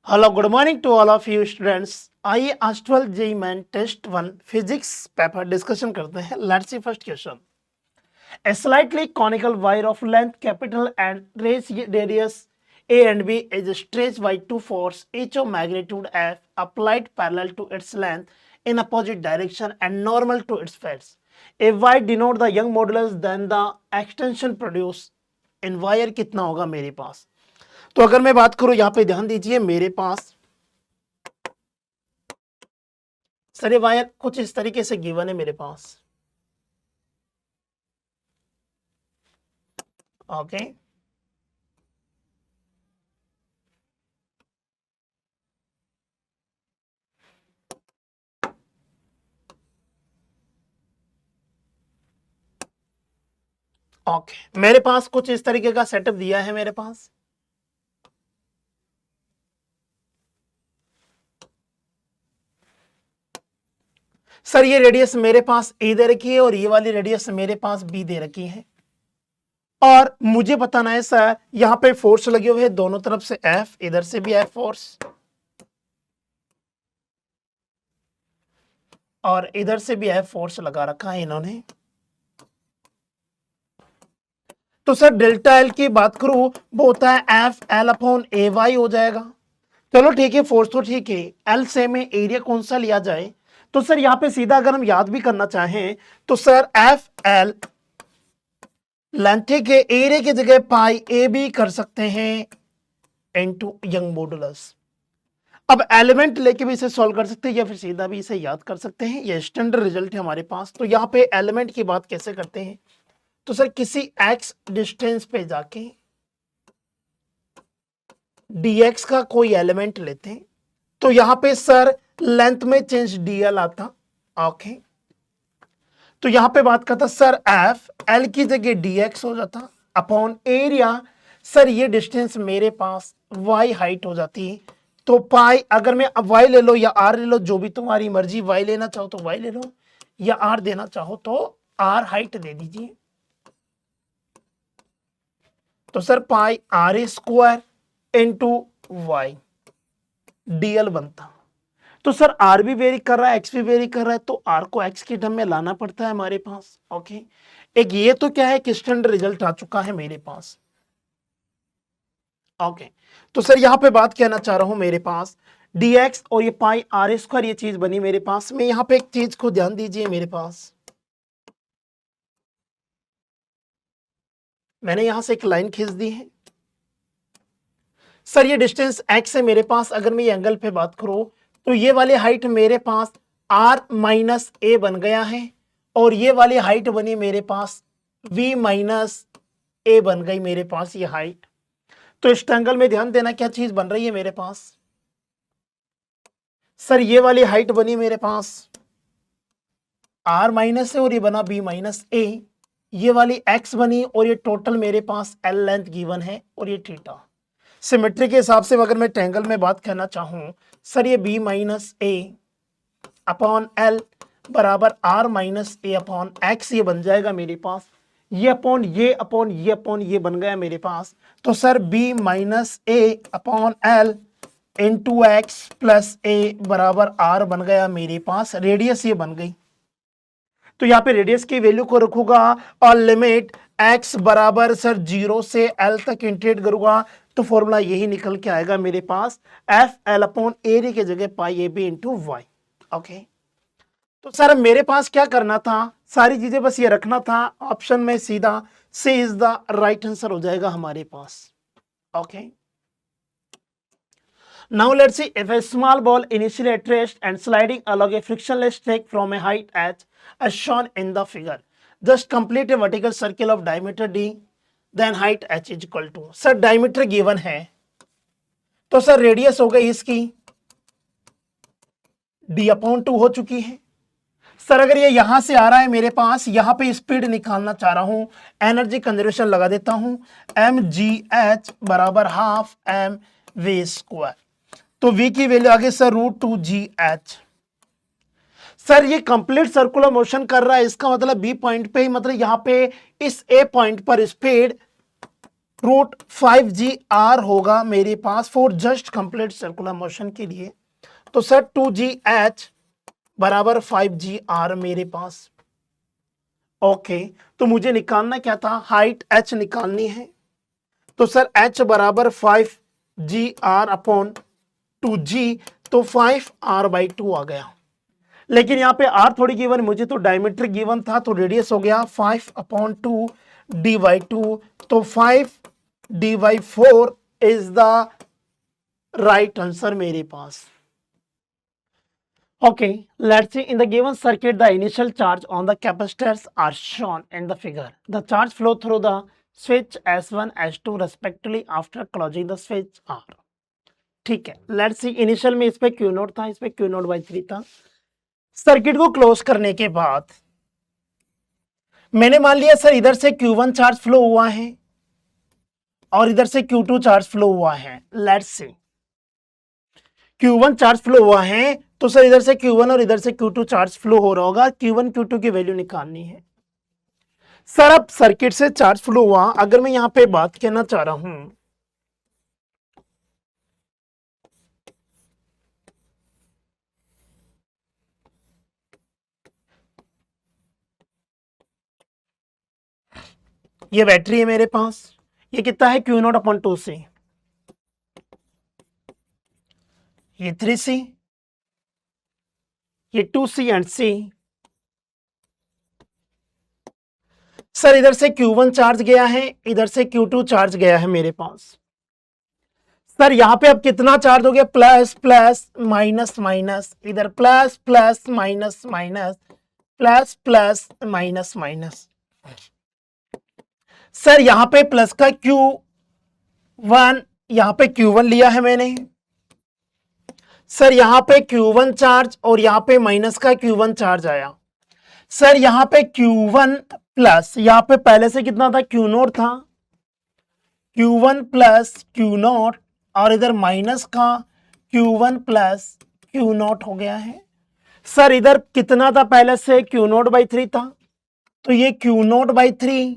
Hello, good morning to all of you students. आइए आज 12 JEE Main test 1 physics paper discussion करते हैं. Let's see first question. A slightly conical wire of length capital and radius A and B is stretched by two forces each of magnitude F applied parallel to its length in opposite direction and normal to its face. A wire denote the Young modulus then the extension produced in wire कितना होगा मेरे पास. तो अगर मैं बात करूं यहां पे ध्यान दीजिए मेरे पास सर ये वायर कुछ इस तरीके से गिवन है मेरे पास. ओके ओके मेरे पास कुछ इस तरीके का सेटअप दिया है मेरे पास. सर ये रेडियस मेरे पास ए दे रखी है और ये वाली रेडियस मेरे पास बी दे रखी है और मुझे बताना है सर यहां पे फोर्स लगे हुए हैं दोनों तरफ से एफ, इधर से भी एफ फोर्स और इधर से भी एफ फोर्स लगा रखा है इन्होंने. तो सर डेल्टा एल की बात करूं वो होता है एफ एल अपॉन ए वाई हो जाएगा. चलो ठीक है फोर्स तो ठीक है. एल से में एरिया कौन सा लिया जाए तो सर यहां पे सीधा अगर हम याद भी करना चाहें तो सर एफ एल लेंथ के एरिया की जगह पाई ए भी कर सकते हैं इनटू यंग मॉडुलस. अब एलिमेंट लेके भी इसे सॉल्व कर सकते हैं या फिर सीधा भी इसे याद कर सकते हैं. ये स्टैंडर्ड रिजल्ट है हमारे पास. तो यहाँ पे एलिमेंट की बात कैसे करते हैं तो सर किसी एक्स डिस्टेंस पे जाके dx का कोई एलिमेंट लेते हैं तो यहां पे सर लेंथ में चेंज dl आता. ओके तो यहां पे बात करता सर एफ एल की जगह dx हो जाता अपॉन एरिया. सर ये डिस्टेंस मेरे पास y हाइट हो जाती है तो पाई अगर मैं अब y ले लो या r ले लो जो भी तुम्हारी मर्जी. y लेना चाहो तो y ले लो या r देना चाहो तो r हाइट दे दीजिए. तो sir pi r square into y dl बनता. तो सर r भी वेरी कर रहा है x भी वेरी कर रहा है तो r को x के टर्म में लाना पड़ता है हमारे पास. ओके एक ये तो क्या है कि स्टैंडर्ड रिजल्ट आ चुका है मेरे पास. ओके तो सर यहां पे बात कहना चाह रहा हूं मेरे पास dx और ये पाई r स्क्वायर ये चीज बनी मेरे पास में. यहां पे एक चीज को ध्यान दीजिए मेरे पास मैंने यहां से एक लाइन खींच दी है. सर ये डिस्टेंस x है मेरे पास. अगर मैं ये एंगल पे बात करूं तो ये वाली हाइट मेरे पास r माइनस ए बन गया है और ये वाली हाइट बनी मेरे पास v माइनस ए बन गई मेरे पास ये हाइट. तो इस एंगल में ध्यान देना क्या चीज बन रही है मेरे पास. सर ये वाली हाइट बनी मेरे पास r माइनस ए और ये बना b माइनस ए. ये वाली x बनी और ये टोटल मेरे पास l लेंथ गिवन है और ये थीटा. सिमेट्री के हिसाब से अगर मैं ट्रायंगल में बात करना चाहूं सर ये b minus A upon L बराबर r minus A upon x ये बन जाएगा मेरे पास. ये अपॉन ये अपॉन ये अपॉन ये बन गया मेरे पास. तो sir b minus A upon L into X plus A बराबर r बन गया मेरे पास. रेडियस ये बन गई तो यहाँ पे रेडियस की वैल्यू को रखूंगा और लिमिट x बराबर सर 0 से l तक इंटीग्रेट करूंगा तो फॉर्मूला यही निकल के आएगा मेरे पास एफ एल अपॉन एरिया की जगह pi A B into Y. Okay तो सर मेरे पास क्या करना था सारी चीजें बस ये रखना था. ऑप्शन में सीधा C is the right answer हो जाएगा हमारे पास. Okay now let's see if a small ball initially at rest and sliding along a frictionless track from a height h as shown in the figure just complete a vertical circle of diameter d then height h is equal to. Sir diameter given है तो sir radius हो गई इसकी d upon 2 हो चुकी है. Sir अगर ये यहां से आ रहा है मेरे पास यहां पे स्पीड निकालना चाह रहा हूं एनर्जी कंजर्वेशन लगा देता हूं एम जी एच बराबर हाफ एम वी स्क्वायर. तो v की वैल्यू आगे sir root 2 g h. Sir ये कंप्लीट सर्कुलर मोशन कर रहा है इसका मतलब बी पॉइंट पे ही मतलब यहां पे इस ए पॉइंट पर स्पीड रूट 5GR होगा मेरे पास for just complete circular motion के लिए। तो सर 2GH बराबर 5GR मेरे पास। ओके, तो मुझे निकालना क्या था, हाइट h निकालनी है। तो सर h बराबर 5GR अपॉन 2G, तो 5R/2 आ गया। लेकिन यहाँ पे r थोड़ी गिवन, मुझे तो डायमीटर गिवन था, तो रेडियस हो गया 5/2 d/2, तो 5d/4 is the right answer मेरे पास। Okay, let's see in the given circuit the initial charge on the capacitors are shown in the figure. The charge flow through the switch S1 S2 respectively after closing the switch R. ठीक है, let's see initial में इस पे Q note था, इस पे Q note by 3 था। Circuit को क्लोज करने के बाद मैंने मान लिया सर इधर से Q1 चार्ज फ्लो हुआ है और इधर से Q2 चार्ज फ्लो हुआ है। Let's see Q1 charge flow हुआ है तो सर इधर से Q1 और इधर से Q2 चार्ज फ्लो हो रहा होगा। Q1 Q2 की वैल्यू निकालनी है। सर अब सर्किट से चार्ज फ्लो हुआ, अगर मैं यहां पे बात कहना चाह रहा हूं, ये बैटरी है मेरे पास, ये कितना है Q0/2 से, ये 3C, ये 2C एंड C। सर इधर से Q1 चार्ज गया है, इधर से Q2 चार्ज गया है मेरे पास। सर यहां पे अब कितना चार्ज हो गया, प्लस प्लस माइनस माइनस, इधर plus plus minus minus, plus plus minus minus. Sir यहां पे प्लस का Q1, यहां पे Q1 लिया है मैंने। सर यहां पे Q1 चार्ज और यहां पे माइनस का Q1 चार्ज आया। सर यहां पे Q1 प्लस, यहां पे पहले से कितना था, Q नोट था, Q1 प्लस Q नोट, और इधर माइनस का Q1 प्लस Q नोट हो गया है। सर इधर कितना था, पहले से Q0/3 था, तो ये Q0/3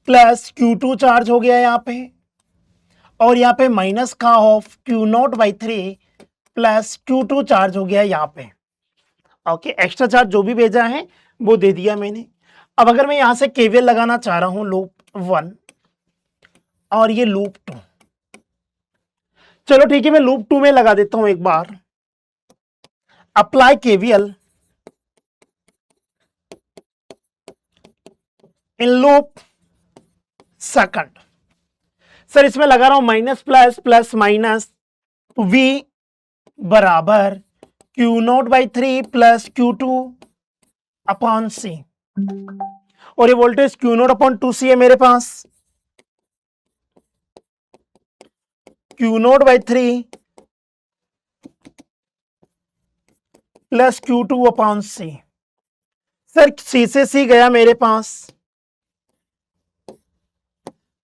प्लस Q2 चार्ज हो गया यहाँ पे, और यहाँ पे माइनस का of Q0/3 plus Q2 charge हो गया यहाँ पे। ओके, एक्स्ट्रा चार्ज जो भी भेजा है वो दे दिया मैंने। अब अगर मैं यहां से केवीएल लगाना चाह रहा हूं, लूप 1 और ये लूप 2, चलो ठीक है, मैं लूप 2 में लगा देता हूं एक बार। Apply KVL in loop second. Sir इसमें लगा रहा हूं minus plus plus minus, V बराबर Q0/3 प्लस Q2/C, और ये वोल्टेज Q0/2C है मेरे पास। Q0/3 plus Q2/C। Sir C से C गया मेरे पास,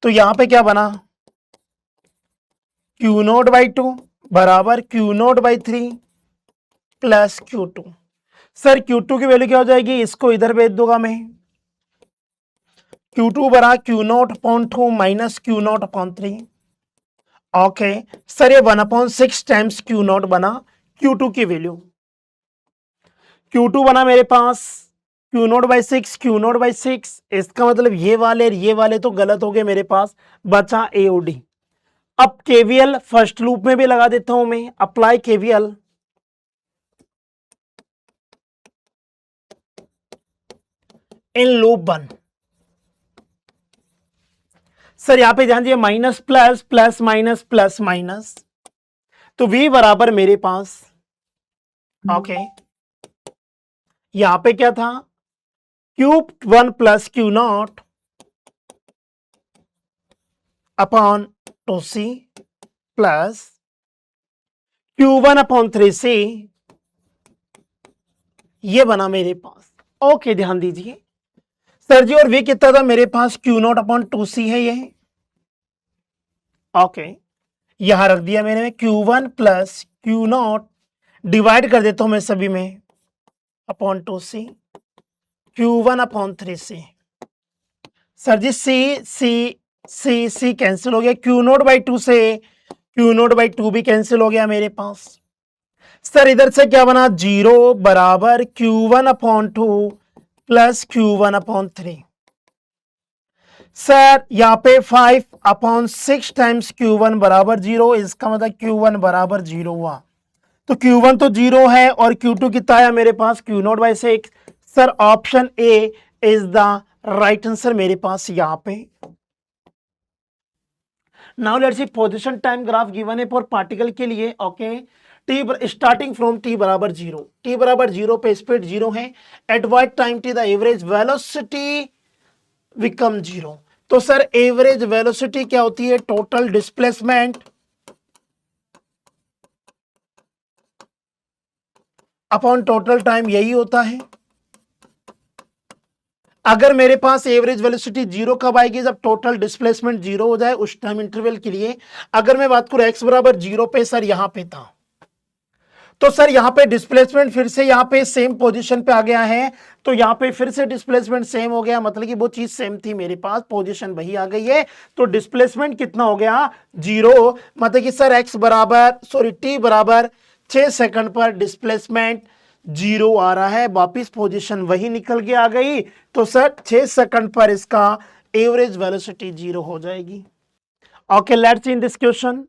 तो यहां पे क्या बना, Q0/2 बराबर Q0/3 plus Q2। Sir Q2 की वैल्यू क्या हो जाएगी, इसको इधर भेज दूंगा मैं, Q2 बरा Q0/2 minus Q0/3। Okay sir, ये 1/6 टाइम्स Q0 बना Q2 की वैल्यू। Q2 बना मेरे पास Q0/6, Q0/6, इसका मतलब ये वाले तो गलत हो गए मेरे पास, बचा AOD। अब केवीएल फर्स्ट लूप में भी लगा देता हूं मैं, apply KVL in loop 1। Sir यहां पे ध्यान दिए, minus plus plus minus plus minus, तो V बराबर मेरे पास, ओके यहां पे क्या था, Q1 plus Q0 upon 2C plus Q1/3C, ये बना मेरे पास। ओके ध्यान दीजिए सर जी, और V कितना था मेरे पास, Q0/2C है ये। ओके यहां रख दिया मैंने, Q1 प्लस Q0 डिवाइड कर देता हूं मैं सभी में अपॉन 2C, Q1/3C। सर जी C सी कैंसिल हो गया, क्यू नोट बाई 2 से क्यू नोट बाई 2 भी कैंसिल हो गया मेरे पास। सर इधर से क्या बना, 0 बराबर Q1 upon 2 plus Q1 upon 3। Sir यहाँ पे 5 अपॉन 6 टाइम्स Q1 बराबर 0, इसका मतलब Q1 बराबर 0 हुआ। तो Q1 तो 0 है और Q2 कितना आया मेरे पास, Q note by 6। Sir option A is the right answer मेरे पास यहां पे। Now let's C position time graph given है फॉर पार्टिकल के लिए। Okay, T starting from T बराबर 0, टी बराबर 0 पे स्पीड 0 है। At what time T the average velocity become 0। तो सर एवरेज वेलोसिटी क्या होती है, total displacement upon total time, यही होता है। अगर मेरे पास एवरेज वेलोसिटी 0 कब आएगी, जब टोटल डिस्प्लेसमेंट 0 हो जाए उस टाइम इंटरवल के लिए। अगर मैं बात करूं x बराबर 0 पे, सर यहां पे था, तो सर यहां पे डिस्प्लेसमेंट फिर से यहां पे सेम पोजीशन पे आ गया है, तो यहां पे फिर से डिस्प्लेसमेंट सेम हो गया, मतलब कि वो चीज सेम थी मेरे पास, पोजीशन वही आ गई है। तो डिस्प्लेसमेंट कितना हो गया, 0। मतलब कि सर टी बराबर 6 सेकंड पर डिस्प्लेसमेंट 0 आ रहा है, वापिस पोजीशन वही निकल के आ गई। तो सर 6 सेकंड पर इसका एवरेज वेलोसिटी 0 हो जाएगी। Okay, let's see in this question.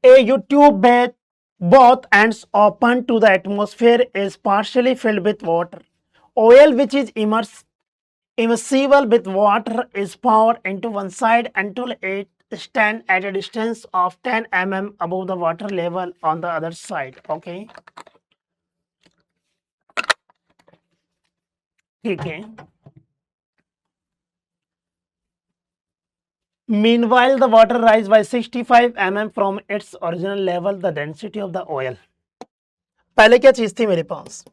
A tube with both ends open to the atmosphere is partially filled with water. Oil which is immersible with water is poured into one side until it stands at a distance of 10 mm above the water level on the other side. Okay, ठीक है। Meanwhile, the water rise by 65 mm from its original level. The density of the oil. पहले क्या चीज थी मेरे पास,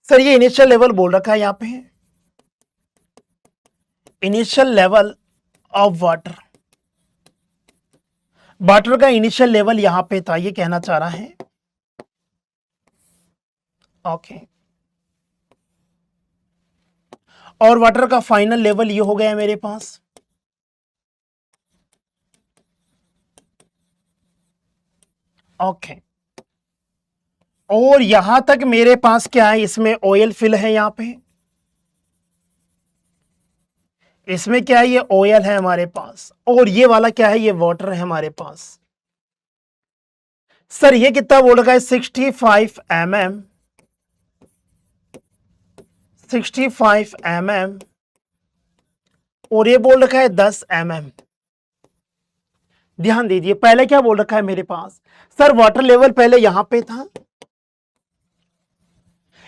sir ये initial level बोल रखा है यहाँ पे, initial level of water, water का इनिशियल लेवल यहां पे था, ये कहना चाह रहा है। ओके, और वाटर का फाइनल लेवल ये हो गया मेरे पास। ओके, और यहां तक मेरे पास क्या है, इसमें ऑयल फिल है, यहां पे इसमें क्या है, ये ऑयल है हमारे पास, और ये वाला क्या है, ये वाटर है हमारे पास। सर ये कितना बोल रखा है, 65 mm, 65 mm, और ये बोल रखा है 10 mm। ध्यान दीजिए, पहले क्या बोल रखा है मेरे पास, सर वाटर लेवल पहले यहां पे था,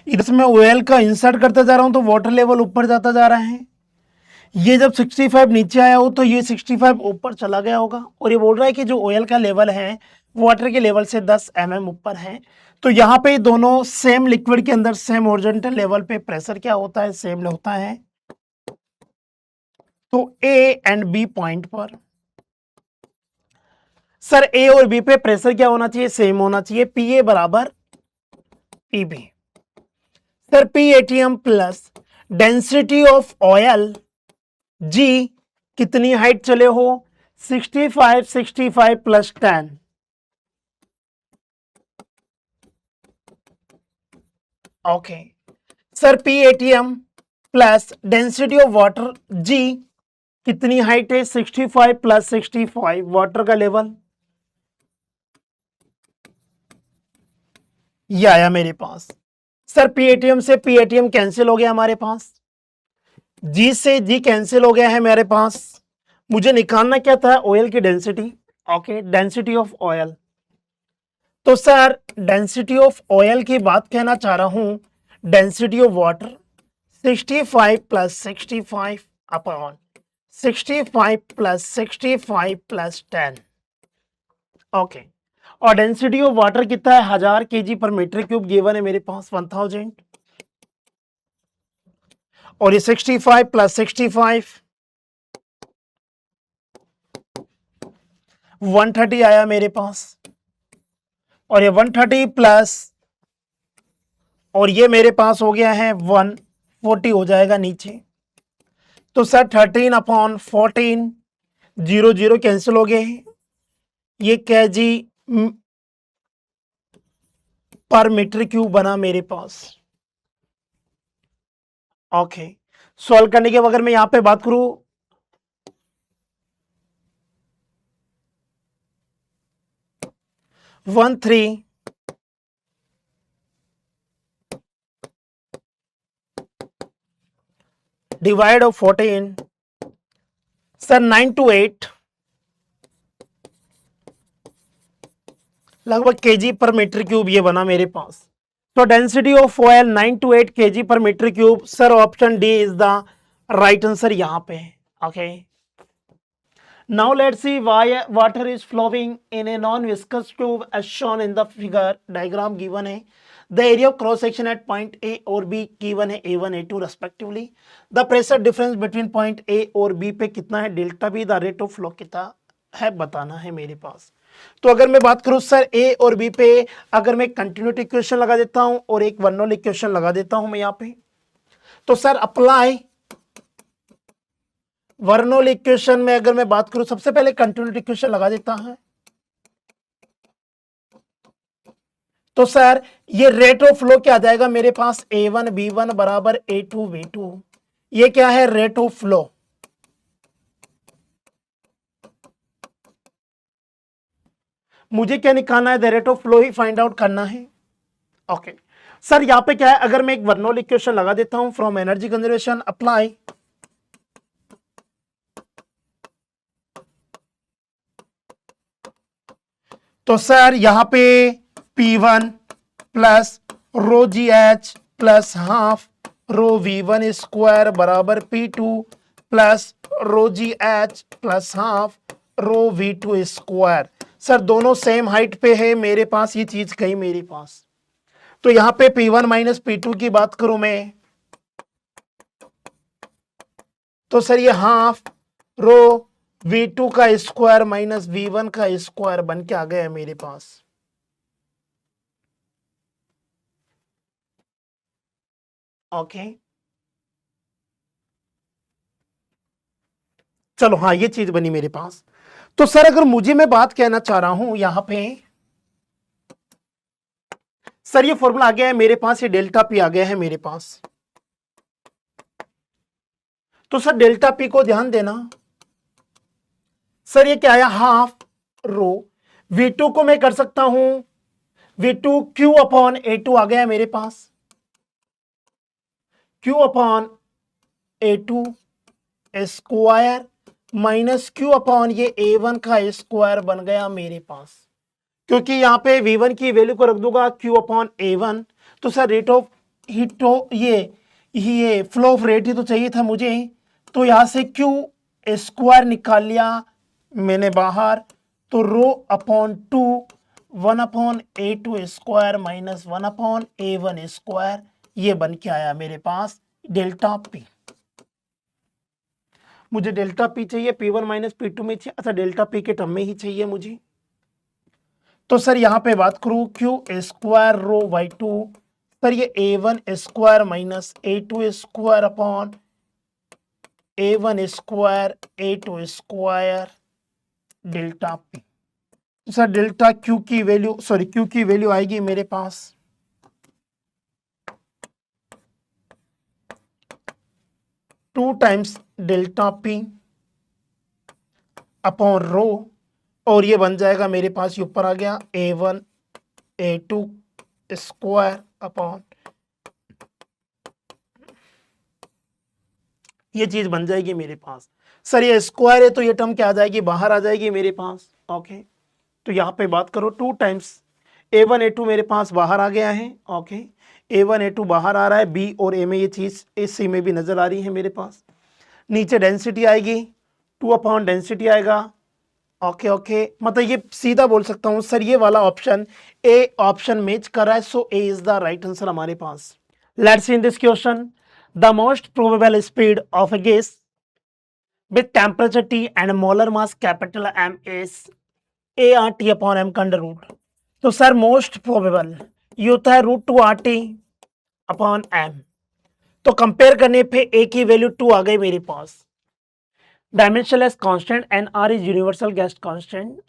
इधर से मैं ऑयल का इंसर्ट करता जा रहा हूं तो वाटर लेवल ऊपर जाता जा रहा है। ये जब 65 नीचे आया हो तो ये 65 ऊपर चला गया होगा, और ये बोल रहा है कि जो ऑयल का लेवल है वाटर के लेवल से 10 mm ऊपर है। तो यहाँ पे दोनों सेम लिक्विड के अंदर सेम हॉरिजॉन्टल लेवल पे प्रेशर क्या होता है, सेम होता है। तो ए एंड बी पॉइंट पर सर ए और बी पे प्रेशर क्या होना चाहिए, सेम होना चाहिए, पी ए बराबर P B. Sir P ATM plus density of oil g, कितनी हाइट चले हो, 65 65 plus 10। Okay, sir P ATM plus density of water g, कितनी हाइट है, 65 प्लस 65, वाटर का लेवल ये आया मेरे पास। सर पीएटीएम से पीएटीएम कैंसिल हो गया हमारे पास, जी से जी कैंसिल हो गया है मेरे पास। मुझे निकालना क्या था, ऑयल की density. Okay, density of oil. तो सर डेंसिटी ऑफ ऑयल की बात कहना चाह रहा हूं, density of water 65 plus 65 upon 65 plus 65 plus 10। Okay, और डेंसिटी ऑफ वाटर कितना है, 1000 केजी पर मीटर क्यूब गिवन है मेरे पास, 1000। और ये 65 प्लस 65 130 आया मेरे पास, और ये 130 प्लस, और ये मेरे पास हो गया है 140 हो जाएगा नीचे। तो सर 13/14, 0 0 कैंसिल हो गए, ये केजी पर मीटर क्यूब बना मेरे पास। ओके, सॉल्व करने के अगर मैं यहां पे बात करूं, 13 डिवाइड ऑफ 14, सर 9 to 8 लगभग केजी पर मीटर क्यूब ये बना मेरे पास। तो density of oil 9 to 8 KG पर metre cube. Sir option D is the right answer यहां पे। Okay, now let's see why water is flowing in a non-viscous tube as shown in the figure diagram given है। The area of cross section at point A और B given है A1 A2 respectively। The pressure difference between point A और B पे कितना है delta B, the rate of flow कितना है बताना है मेरे पास। तो अगर मैं बात करूं सर A और B पे, अगर मैं कंटिन्यूटी इक्वेशन लगा देता हूं और एक बर्नौली इक्वेशन लगा देता हूं मैं यहां पे, तो सर अप्लाई बर्नौली इक्वेशन में अगर मैं बात करूं, सबसे पहले कंटिन्यूटी इक्वेशन लगा देता है। तो सर ये रेट ऑफ फ्लो क्या आ जाएगा मेरे पास, A1 B1 बराबर A2 B2। ये क्या है, रेट ऑफ फ्लो। मुझे क्या निकालना है, the rate of flow he find out करना है। ओके सर यहां पे क्या है, अगर मैं एक बर्नौली इक्वेशन लगा देता हूं, फ्रॉम एनर्जी कंजर्वेशन अप्लाई, तो सर यहां पे P1 प्लस रो GH plus half rho V1 square बराबर P2 प्लस रो GH plus half rho V2 square. Sir दोनों सेम हाइट पे है मेरे पास, ये चीज कही मेरे पास। तो यहां पे P1 माइनस P2 की बात करूं मैं, तो सर ये हाफ रो V2 का स्क्वायर माइनस V1 का स्क्वायर बन के आ गया मेरे पास। ओके चलो हाँ, ये चीज बनी मेरे पास। तो सर अगर मुझे मैं बात कहना चाह रहा हूं यहां पे, सर ये फॉर्मूला आ गया है मेरे पास, ये डेल्टा पी आ गया है मेरे पास। तो सर डेल्टा पी को ध्यान देना, सर ये क्या आया, हाफ रो V2 को मैं कर सकता हूं V2 Q अपॉन A2 आ गया है मेरे पास, Q upon A2 square minus Q upon ये A1 का स्क्वायर बन गया मेरे पास। क्योंकि यहां पे V1 की वैल्यू को रख दूंगा Q अपॉन A1, तो सर रेट ऑफ हीट ये फ्लो ऑफ रेट ही तो चाहिए था मुझे। तो यहां से Q स्क्वायर निकाल लिया मैंने बाहर, तो rho upon 2 1 upon A2 square minus 1 upon A1 square, ये बन के आया मेरे पास डेल्टा P। मुझे डेल्टा P चाहिए, P1 माइनस P2 में चाहिए, अच्छा डेल्टा P के टर्म में ही चाहिए मुझे। तो सर यहां पे बात करूं Q square rho Y2, sir ये A1 square minus A2 square upon A1 square A2 square delta P। तो सर डेल्टा Q की वैल्यू, सॉरी Q की वैल्यू आएगी मेरे पास 2 times delta P upon rho, और ये बन जाएगा मेरे पास, ये ऊपर आ गया A1 A2 स्क्वायर अपॉन, ये चीज बन जाएगी मेरे पास। सर ये स्क्वायर है तो ये टर्म क्या आ जाएगी, बाहर आ जाएगी मेरे पास। ओके तो यहां पे बात करो 2 टाइम्स A1 A2 मेरे पास बाहर आ गया है। ओके A1 A2 बाहर आ रहा है, B और A में ये चीज इस C में भी नजर आ रही है मेरे पास। नीचे डेंसिटी आएगी 2 अपॉन डेंसिटी आएगा। ओके मतलब ये सीधा बोल सकता हूं सर ये वाला ऑप्शन ए ऑप्शन मैच कर रहा है, so A is the right answer हमारे पास। Let's see in this question, the most probable speed of a gas with temperature T and molar mass capital M is ART upon M का under root. तो sir most probable ये होता है √2 RT upon M। तो compare करने पे A की value 2 आ गई मेरे पास, dimensionless constant and R is universal gas constant.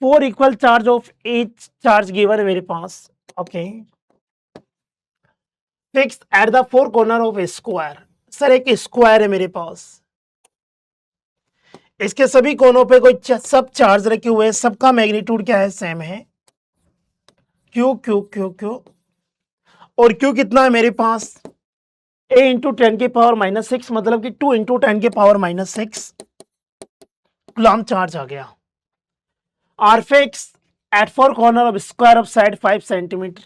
4 equal charge of each charge given है मेरे पास. Okay. Fixed at the four corner of a square. Sir एक स्क्वायर है मेरे पास, इसके सभी कोनों पे कोई सब चार्ज रखे हुए हैं, सबका मैग्नीट्यूड क्या है, सेम है. क्यू क्यू क्यू क्यू और क्यू कितना है मेरे पास, a इंटू 10 की पावर -6 मतलब कि 2 इंटू 10 की पावर -6 कूलम चार्ज आ गया. Are fixed at four corner of square of side 5 centimetre.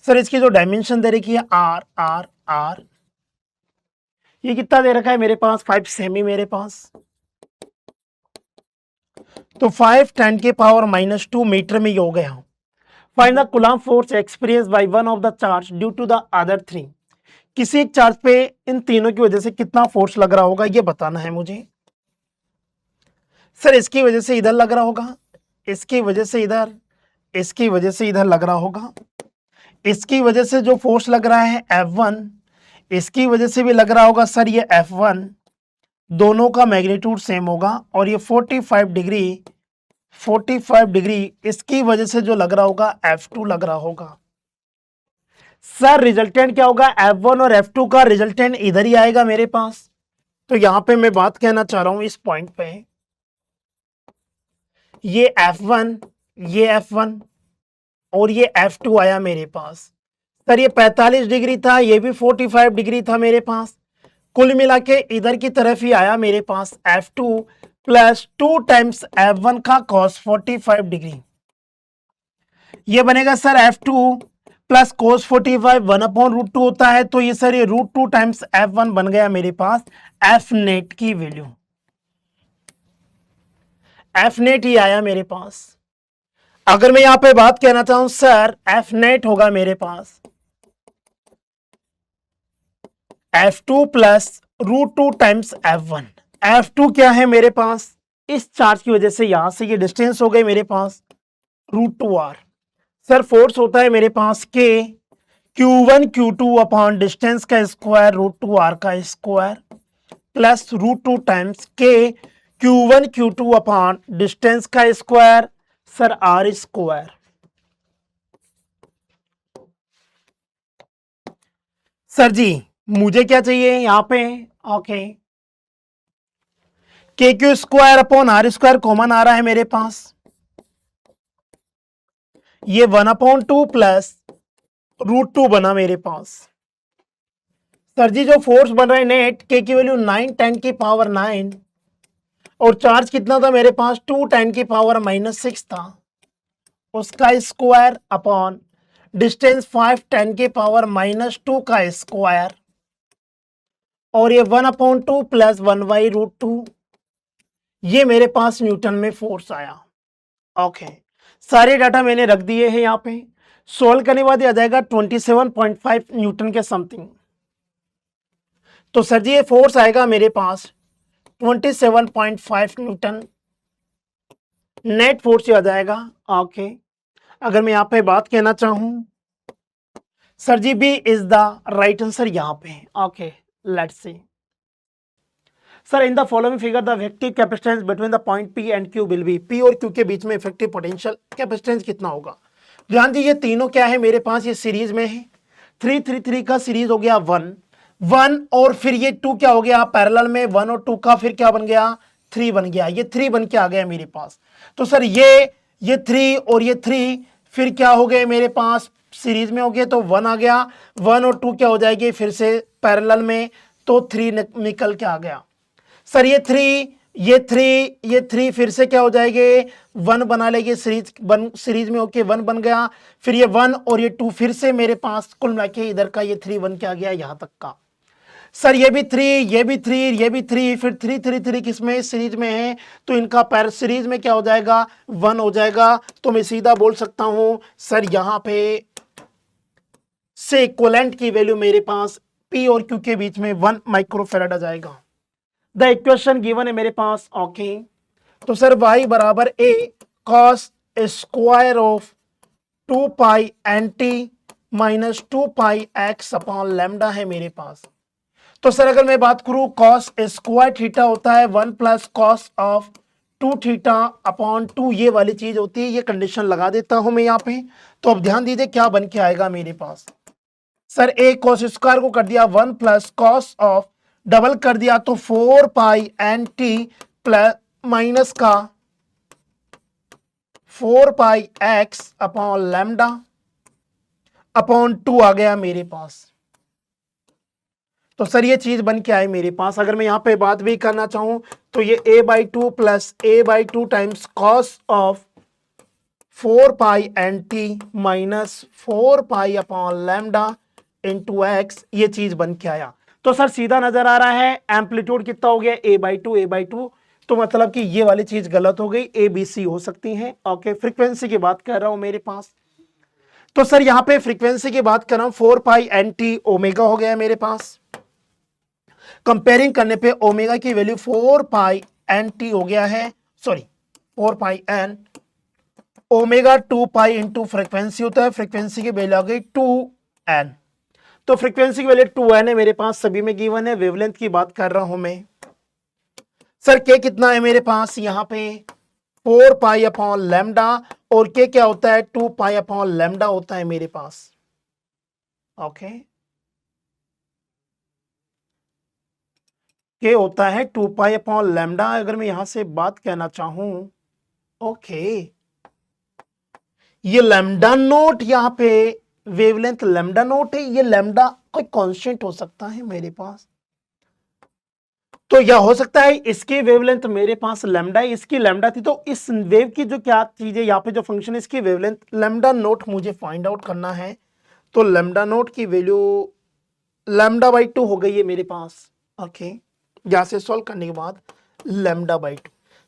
Sir इसकी जो डायमेंशन दे रखी है आर आर आर, ये कितना दे रखा है मेरे पास, 5 सेमी मेरे पास. तो 5 10 की पावर -2 मीटर में ही हो गया. Find the coulomb force experience by one of the charge due to the other three. किसी एक चार्ज पे इन तीनों की वजह से कितना फोर्स लग रहा होगा ये बताना है मुझे. सर इसकी वजह से इधर लग रहा होगा, इसकी वजह से इधर, इसकी वजह से इधर लग रहा होगा. इसकी वजह से जो फोर्स लग रहा है F1, इसकी वजह से भी लग रहा होगा सर ये F1. दोनों का मैग्नीट्यूड सेम होगा और ये 45 डिग्री इसकी वजह से जो लग रहा होगा F2 लग रहा होगा. सर रिजल्टेंट क्या होगा, F1 और F2 का रिजल्टेंट इधर ही आएगा मेरे पास. तो यहां पे मैं बात कहना चाह रहा हूं इस पॉइंट पे, ये F1, ये F1 और ये F2 आया मेरे पास. सर ये 45 डिग्री था, ये भी 45 डिग्री था मेरे पास. कुल मिला के इधर की तरफ ही आया मेरे पास F2 प्लस 2 टाइम्स F1 का cos 45 डिग्री. ये बनेगा सर F2 प्लस cos 45 1/√2 होता है, तो ये सर ये √2 टाइम्स F1 बन गया मेरे पास. F नेट की वैल्यू, F नेट ही आया मेरे पास. अगर मैं यहां पे बात कहना चाहूं सर F नेट होगा मेरे पास F2 plus √2 times F1. F2 क्या है मेरे पास, इस चार्ज की वजह से यहां से ये डिस्टेंस हो गई मेरे पास √2r. सर फोर्स होता है मेरे पास K Q1 Q2 upon distance का स्क्वायर √2r का square plus √2 times K Q1 Q2 upon distance का square sir r square. Sir ji मुझे क्या चाहिए यहां पे, okay, K Q square upon R square common आ रहा है मेरे पास, ये 1/2 प्लस √2 बना मेरे पास. सर जी जो फोर्स बन रहा है नेट, के की वैल्यू 9 10 की पावर 9 और चार्ज कितना था मेरे पास 2 10 की पावर -6 था, उसका स्क्वायर अपॉन डिस्टेंस 5 10 की पावर -2 का स्क्वायर और ये 1/2 प्लस 1/√2, ये मेरे पास न्यूटन में फोर्स आया. ओके सारे डाटा मैंने रख दिए हैं यहाँ पे. सोल्व करने के बाद आ जाएगा 27.5 न्यूटन के समथिंग. तो सर जी ये फोर्स आएगा मेरे पास 27.5 न्यूटन, नेट फोर्स आ जाएगा. ओके अगर मैं यहाँ पे बात कहना चाहूं sir ji B is the right answer यहाँ पे. Okay let's see. Sir in the following figure the effective capacitance between the point P and Q will be. P और Q के बीच में इफेक्टिव पोटेंशियल कैपेसिटेंस कितना होगा. ध्यान दीजिए तीनों क्या है मेरे पास, ये सीरीज में है. 3 3 3 का सीरीज हो गया 1 1 और फिर ये 2 क्या हो गया पैरेलल में 1 और 2 का फिर क्या बन गया 3 बन गया. ये 3 बन के आ गया मेरे पास. तो सर ये 3 और ये 3 फिर क्या हो गए मेरे पास सीरीज में हो गए, तो 1 आ गया, 1 और 2 क्या हो जाएगी फिर से पैरेलल में, तो 3 निकल के आ गया. सर ये 3 फिर से क्या हो जाएंगे 1 बना लेंगे, सीरीज में होके 1 बन गया, फिर ये 1 और ये 2 फिर से मेरे पास कुल मिला के इधर का ये 3 1 क्या गया यहां तक का. सर ये भी 3 ये भी 3 ये भी 3 फिर 3 3 3 किसमें सीरीज में है, तो इनका पैर सीरीज में क्या हो जाएगा 1 हो जाएगा. तो मैं सीधा बोल सकता हूं सर यहां पे से इक्विवेलेंट की वैल्यू मेरे पास P और Q के बीच में 1 माइक्रोफेराड आ जाएगा. द इक्वेशन गिवन है मेरे पास. ओके तो सर y बराबर a cos square of 2 pi NT minus 2 pi x upon lambda है मेरे पास. तो सर अगर मैं बात करूं कॉस स्क्वायर थीटा होता है 1 plus cos of 2 theta upon 2, ये वाली चीज होती है, ये कंडीशन लगा देता हूं मैं यहाँ पे। तो अब ध्यान दीजिए क्या बन के आएगा मेरे पास। सर ए कॉस स्क्वायर को कर दिया 1 प्लस कॉस ऑफ, डबल कर दिया तो 4 pi n T plus minus का 4 पाई एक्स अपॉन लैम्डा अपॉन 2 आ गया मेरे पास। तो सर ये चीज बन के आई मेरे पास। अगर मैं यहां पे बात भी करना चाहूं तो ये a/2 plus a/2 times cos of 4 pi n t minus 4 pi upon lambda into x, ये चीज बन के आया। तो सर सीधा नजर आ रहा है एम्पलीट्यूड कितना हो गया a/2 तो मतलब कि ये वाली चीज गलत हो गई, ABC हो सकती है। ओके, फ्रीक्वेंसी की बात कर रहा हूं मेरे पास। तो सर यहां पे फ्रीक्वेंसी की बात कर रहा हूं 4 पाई एन टी ओमेगा हो गया मेरे पास। कंपेयरिंग करने पे ओमेगा की वैल्यू 4 पाई एन टी हो गया है, sorry 4 pi N omega 2 pi into frequency होता है, फ्रीक्वेंसी की वैल्यू आ गई 2n। तो फ्रीक्वेंसी की वैल्यू 2n है मेरे पास, सभी में गिवन है। वेवलेंथ की बात कर रहा हूं मैं। सर के कितना है मेरे पास यहां पे 4 पाई अपॉन लैम्डा, और के क्या होता है 2 पाई अपॉन लैम्डा होता है मेरे पास। ओके, के होता है 2 पाई अपॉन लैम्डा। अगर मैं यहां से बात कहना चाहूं, ओके, ये लैम्डा नोट यहां पे वेवलेंथ लैम्डा नोट है, ये लैम्डा कोई कांस्टेंट हो सकता है मेरे पास। तो यह हो सकता है इसकी वेवलेंथ मेरे पास लैम्डा, इसकी लैम्डा थी, तो इस वेव की जो क्या चीज है यहाँ पे जो फंक्शन है इसकी वेवलेंथ लैम्डा नोट मुझे फाइंड आउट करना है। तो लैम्डा नोट की वैल्यू λ/2 हो गई है मेरे पास। ओके, यहां से सॉल्व करने के बाद λ/2।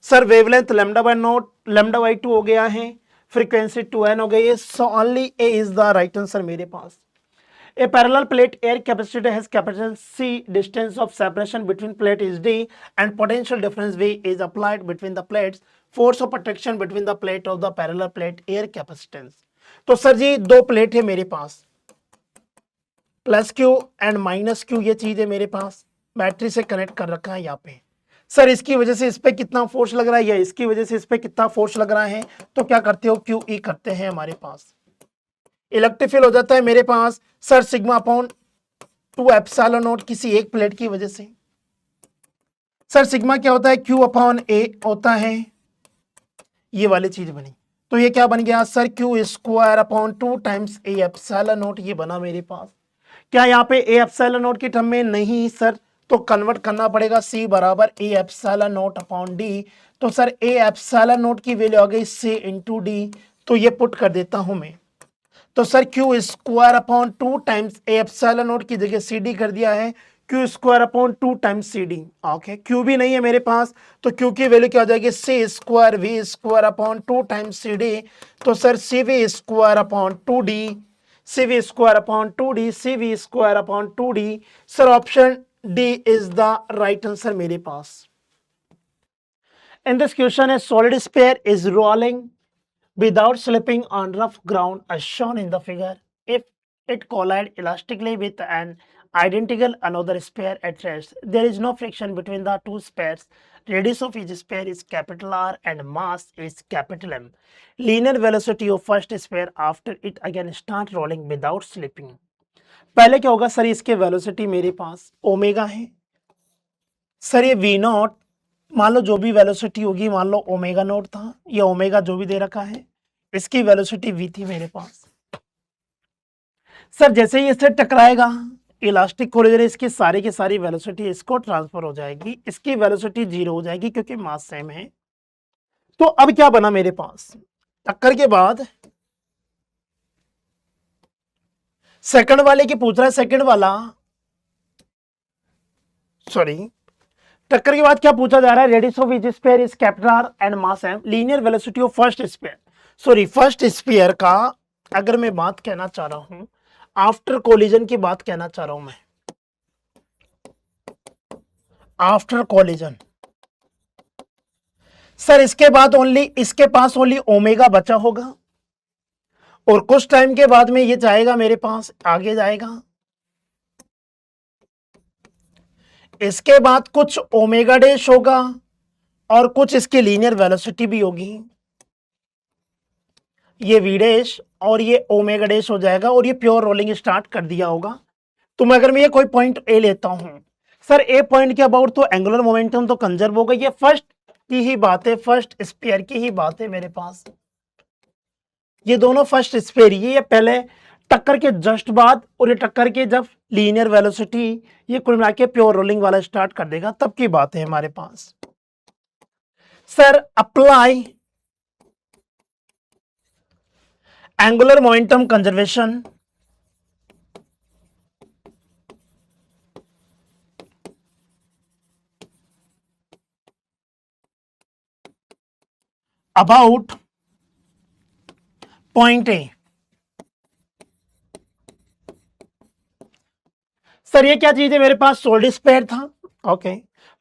सर वेवलेंथ λ/2 हो गया है, फ्रीक्वेंसी 2n हो गई है। सो only A is the right answer मेरे पास। A parallel plate air capacity has capital C, distance of separation between plate is d, and potential difference V is applied between the plates. Force of attraction between the plate of the parallel plate air capacitance. तो sir ji दो plate है मेरे पास, plus Q and minus Q, ये चीज है मेरे पास, battery से कनेक्ट कर रखा है यहाँ पे। सर इसकी वजह से इस पे कितना फोर्स लग रहा है या इसकी वजह से इस पे कितना फोर्स लग रहा है, तो क्या करते हो क्यू ई करते हैं हमारे पास। इलेक्ट्रिक फील्ड हो जाता है मेरे पास sir sigma upon 2 epsilon naught किसी एक प्लेट की वजह से। सर सिग्मा क्या होता है क्यू अपॉन ए होता है, ये वाली चीज बनी। तो ये क्या बन गया sir q square upon 2 times a epsilon not, ये बना मेरे पास। क्या यहाँ पे ए एप्सिलॉन नॉट की टर्म में नहीं सर, तो कन्वर्ट करना पड़ेगा सी बराबर ए एप्सिलॉन नॉट अपॉन डी। तो सर ए एप्सिलॉन नॉट की वैल्यू आ गई सी इंटू डी, तो ये पुट कर देता हूं मैं। तो sir q square upon 2 times a epsilon naught की जगह सी डी कर दिया है, क्यू स्क्वायर अपॉन 2 टाइम्स सी डी। ओके, क्यू भी नहीं है मेरे पास, तो क्यू की वैल्यू क्या हो जाएगी C square V square upon 2 times सी डी। तो sir C V square upon 2 D, C V square upon 2 D, C V square upon 2 D. Sir option D is the right answer मेरे पास। In this question, a solid sphere is rolling without slipping on rough ground as shown in the figure. If it collide elastically with an identical another sphere at rest, there is no friction between the two spheres. Radius of each sphere is capital R and mass is capital M. Linear velocity of first sphere after it again start rolling without slipping. पहले क्या होगा sir, इसके velocity मेरे पास omega है। Sir ये we not, मान लो जो भी वेलोसिटी होगी, मान लो ओमेगा नोट था, ये ओमेगा जो भी दे रखा है, इसकी वेलोसिटी वी थी मेरे पास। सर जैसे ही इससे टकराएगा इलास्टिक कोलिजन, इसकी सारी की सारी वेलोसिटी इसको ट्रांसफर हो जाएगी, इसकी वेलोसिटी 0 हो जाएगी क्योंकि मास सेम है। तो अब क्या बना मेरे पास, टक्कर के बाद सेकंड वाले की पूछ रहा है, सेकंड वाला सॉरी टक्कर के बाद क्या पूछा जा रहा है, radius of each sphere is capital R and mass M, linear velocity of first sphere. Sorry first sphere का अगर मैं बात कहना चाह रहा हूं, आफ्टर कोलिजन की बात कहना चाह रहा हूं मैं, आफ्टर कोलिजन। सर इसके बाद ओनली इसके पास ओनली ओमेगा बचा होगा, और कुछ टाइम के बाद में ये जाएगा मेरे पास आगे जाएगा, इसके बाद कुछ ओमेगा डैश होगा और कुछ इसकी लीनियर वेलोसिटी भी होगी। ये वी डैश और ये ओमेगा डैश हो जाएगा और ये प्योर रोलिंग स्टार्ट कर दिया होगा। तो मैं अगर मैं ये कोई पॉइंट ए लेता हूं, सर ए पॉइंट के अबाउट तो एंगुलर मोमेंटम तो कंजर्व हो गई। ये फर्स्ट की ही बात है, फर्स्ट स्पेयर की ही बात है मेरे पास। ये दोनों फर्स्ट स्पेयर, ये पहले टक्कर के जस्ट बाद और ये टक्कर के जब लीनियर वेलोसिटी ये कुल मिला के प्योर रोलिंग वाला स्टार्ट कर देगा, तब की बात है हमारे पास। Sir apply angular momentum conservation about point A. Sir ये क्या चीज है मेरे पास, सोलिड स्पेयर था। ओके,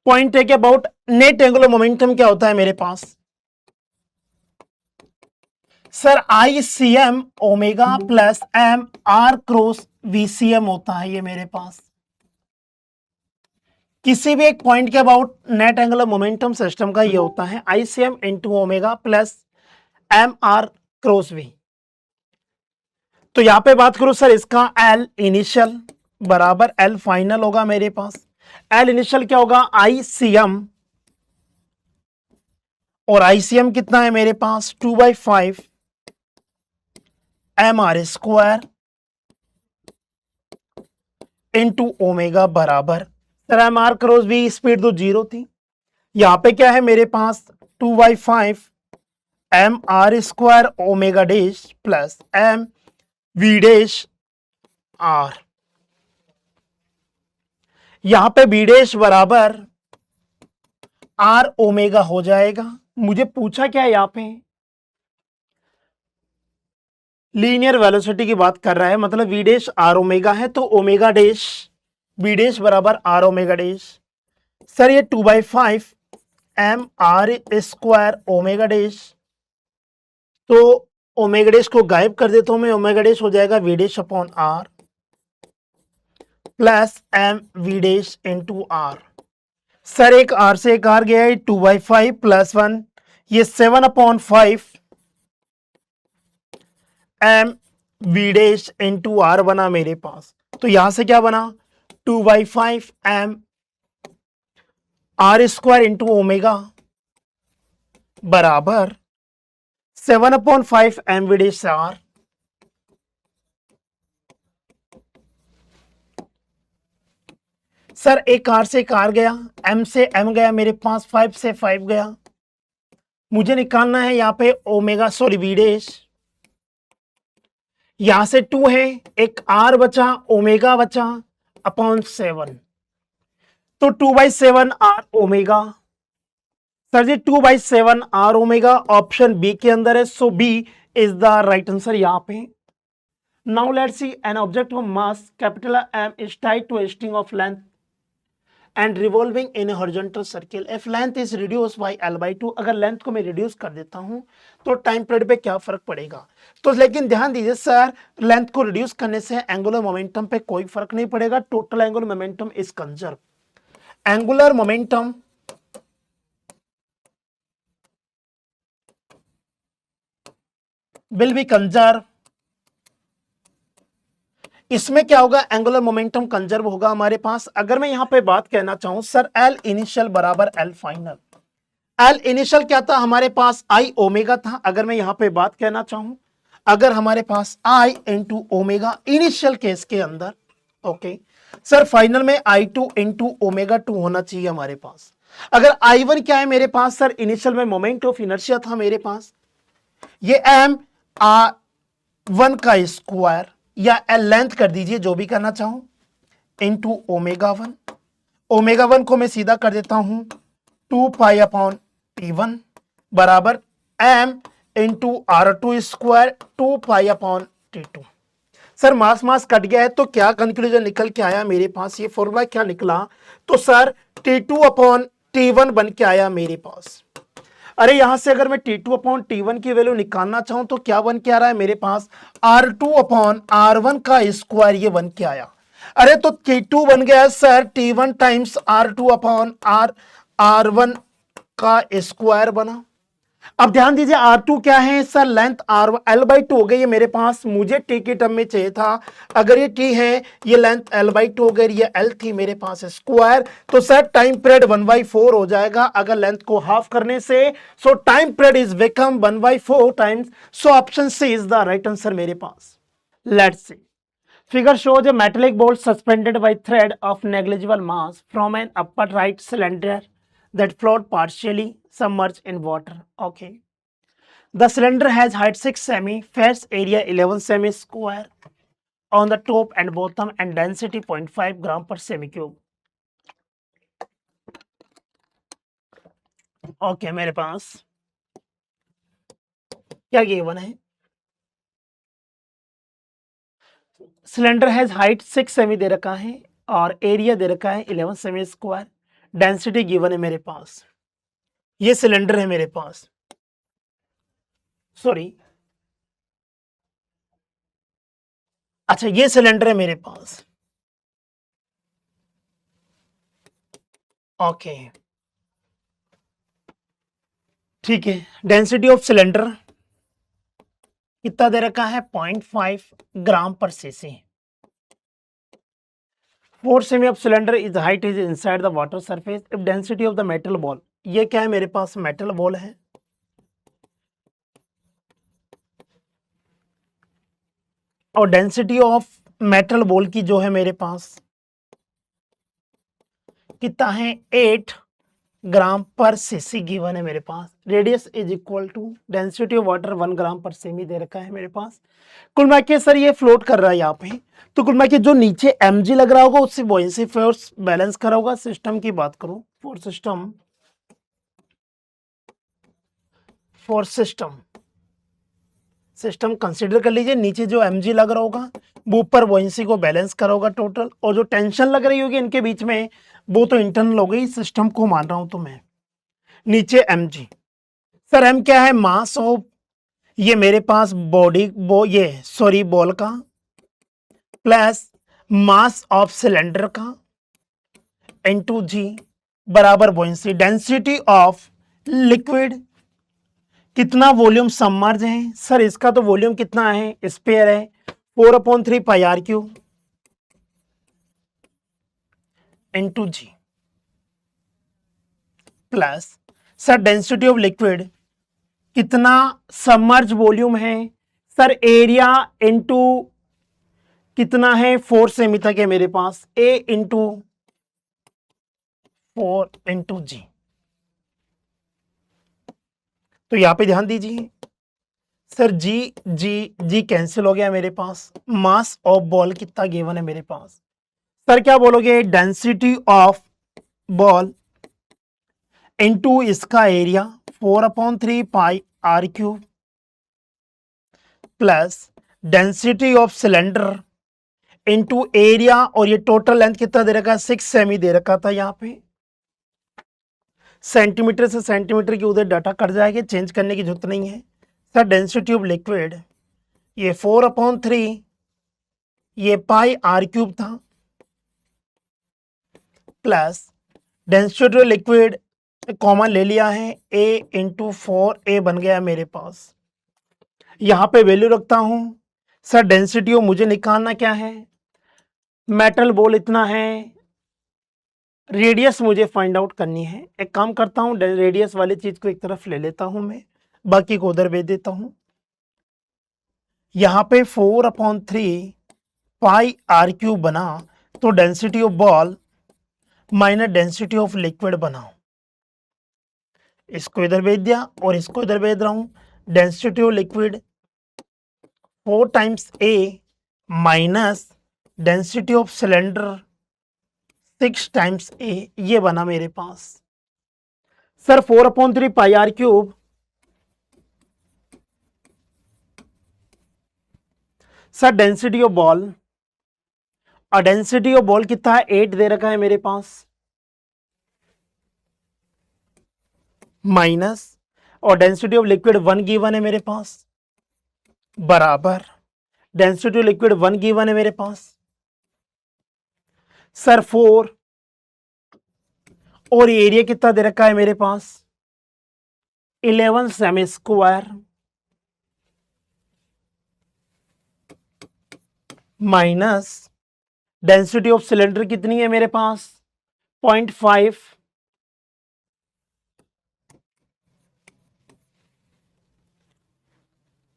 पॉइंट ए के अबाउट नेट एंगुलर मोमेंटम क्या होता है मेरे पास? Sir I C M omega plus M R cross V C M होता है ये मेरे पास। किसी भी एक पॉइंट के about net angular momentum system का ये होता है I C M into omega plus M R cross V. तो यहां पे बात करूं सर, इसका एल इनिशियल बराबर एल फाइनल होगा मेरे पास। एल इनिशियल क्या होगा, आई सी एम, और आई सी एम कितना है मेरे पास 2/5 M R square into omega बराबर, sir M R cross V speed तो 0 थी, यहां पे क्या है मेरे पास 2/5 M R square omega dash plus M we dash R. यहां पे वी डैश बराबर आर ओमेगा हो जाएगा। मुझे पूछा क्या है यहां पे, लीनियर वेलोसिटी की बात कर रहा है, मतलब वी डैश आर ओमेगा है, तो ओमेगा डैश वी डैश बराबर आर ओमेगा डैश। सर ये 2/5 M R square omega dash, तो ओमेगा डैश को गायब कर देता हूं मैं, ओमेगा डैश हो जाएगा v dash upon r plus M we dash into r. Sir एक आर से एक आर गया है, 2/5 प्लस 1, ये 7/5 m we dash into r बना मेरे पास। तो यहां से क्या बना 2/5 M R square into omega बराबर 7/5 m we dash r. Sir एक आर से एक आर गया, एम से एम गया मेरे पास, 5 से 5 गया। मुझे निकालना है यहाँ पे ओमेगा, सॉरी वी डैश, यहां से 2 है, एक आर बचा, ओमेगा बचा अपॉन 7, तो 2/7 R omega. Sir ji 2/7 R omega option B के अंदर है, so B is the right answer यहां पे। Now let's see an object of mass capital M is tied to a string of length and revolving in a horizontal circle if length is reduced by L/2। अगर length को मैं reduce कर देता हूं तो time period पे क्या फर्क पड़ेगा? तो लेकिन ध्यान दीजिए सर, लेंथ को रिड्यूस करने से एंगुलर मोमेंटम पे कोई फर्क नहीं पड़ेगा, total angular momentum is conserve. Angular momentum will be conserve. इसमें क्या होगा, एंगुलर मोमेंटम कंजर्व होगा हमारे पास। अगर मैं यहां पे बात कहना चाहूं सर, एल इनिशियल बराबर एल फाइनल। एल इनिशियल क्या था हमारे पास, आई ओमेगा था। अगर मैं यहां पे बात कहना चाहूं, अगर हमारे पास आई इंटू ओमेगा इनिशियल केस के अंदर, ओके सर, फाइनल में आई टू इंटू ओमेगा 2 होना चाहिए हमारे पास। अगर आई वन क्या है मेरे पास, सर इनिशियल में मोमेंट ऑफ इनर्शिया था मेरे पास, ये एम आर वन का स्क्वायर या एल लेंथ कर दीजिए, जो भी करना चाहूं, इंटू ओमेगा 1। ओमेगा 1 को मैं सीधा कर देता हूं 2π/T1 बराबर M into R2 square 2π/T2। Sir mass mass cut गया है, तो क्या कंक्लूजन निकल के आया मेरे पास, ये फॉर्मूला क्या निकला, तो सर T2/T1 बन के आया मेरे पास। अरे यहां से अगर मैं T2/T1 की वैल्यू निकालना चाहूं तो क्या बन के आ रहा है मेरे पास, R2/R1 का स्क्वायर, ये बन के आया। अरे तो T2 बन गया sir T1 times R2 upon R1 का स्क्वायर बना। अब ध्यान दीजिए R2 क्या है सर, लेंथ R L/2 हो गई है मेरे पास, मुझे T के टर्म में चाहिए था। अगर ये T है, ये लेंथ L/2 हो गई, ये L थी मेरे पास स्क्वायर, तो सर टाइम पीरियड 1/4 हो जाएगा अगर लेंथ को हाफ करने से। So time period is become 1/4 times. So option C is the right answer मेरे पास। Let's see, figure shows a metallic bolt suspended by thread of negligible mass from an upright cylinder that float partially submerged in water. Okay. The cylinder has height 6 semi, face area 11 semi square on the top and bottom and density 0.5 gram per semi cube. Okay, मेरे पास क्या given है? Cylinder has height 6 semi दे रखा है और area दे रखा है 11 semi square, density given है मेरे पास। ये सिलेंडर है मेरे पास, सॉरी, अच्छा ये सिलेंडर है मेरे पास। ओके ठीक है, डेंसिटी ऑफ सिलेंडर कितना दे रखा है? 0.5 ग्राम पर CC. 4 semi of cylinder is height is inside the water surface if density of the metal ball, ये क्या है मेरे पास? मेटल बॉल है, और डेंसिटी ऑफ मेटल बॉल की जो है मेरे पास कितना है? 8 ग्राम पर सीसी गिवन है मेरे पास। Radius is equal to density of water 1 gram पर सेमी दे रखा है मेरे पास। कुल मिला के सर ये फ्लोट कर रहा है यहाँ पे, तो कुल मिला के जो नीचे mg लग रहा होगा उससे बॉयंसी फोर्स बैलेंस करा होगा। सिस्टम की बात करूं, फॉर सिस्टम कंसीडर कर लीजिए, नीचे जो mg लग रहा होगा वो ऊपर बॉयंसी को बैलेंस करा होगा टोटल, और जो टेंशन लग रही होगी इनके बीच में वो तो इंटरनल हो गई, सिस्टम को मान रहा हूं तो मैं। नीचे mg, सर m क्या है? मास ऑफ, ये मेरे पास बॉडी बॉल का प्लस मास ऑफ सिलेंडर का इनटू जी बराबर बॉयंसी। डेंसिटी ऑफ लिक्विड, कितना वॉल्यूम सबमर्ज है? सर इसका तो वॉल्यूम कितना है? स्पेयर है, 4/3 pi are cube into g plus sir density of liquid कितना सबमर्ज वॉल्यूम है? सर एरिया इनटू कितना है? 4 सेमी तक है मेरे पास, ए इंटू 4 इंटू जी। तो यहां पे ध्यान दीजिए सर, जी जी जी कैंसिल हो गया मेरे पास। मास ऑफ बॉल कितना गिवन है मेरे पास? सर क्या बोलोगे? डेंसिटी ऑफ बॉल इंटू इसका area 4/3 pi are cube plus density of cylinder into area, और ये टोटल लेंथ कितना दे रखा है? 6 सेमी दे रखा था यहाँ पे। सेंटीमीटर से सेंटीमीटर की उधर डाटा कट जाएगी, चेंज करने की जरूरत नहीं है। सर डेंसिटी ऑफ लिक्विड ये 4/3 ये पाई आर क्यूब था plus density of liquid common ले लिया है, a इंटू 4a बन गया मेरे पास। यहां पे वैल्यू रखता हूं। सर डेंसिटी ऑफ मुझे निकालना क्या है? मेटल बॉल इतना है, रेडियस मुझे फाइंड आउट करनी है। एक काम करता हूं, रेडियस वाली चीज को एक तरफ ले लेता हूं मैं, बाकी को उधर भेज देता हूं। यहां पे 4/3 पाई आर क्यूब बना, तो density of ball minus density of liquid बना। इसको इधर भेज दिया और इसको इधर भेज रहा हूं। Density of liquid 4 times a minus density of cylinder 6 times a, ये बना मेरे पास। Sir 4/3 pi are cube, sir density of ball, और डेंसिटी ऑफ बॉल कितना है? 8 दे रखा है मेरे पास, माइनस, और डेंसिटी ऑफ लिक्विड 1 गिवन है मेरे पास, बराबर डेंसिटी ऑफ लिक्विड 1 गिवन है मेरे पास, सर 4 और एरिया कितना दे रखा है मेरे पास 11 semi square minus density of cylinder कितनी है मेरे पास 0.5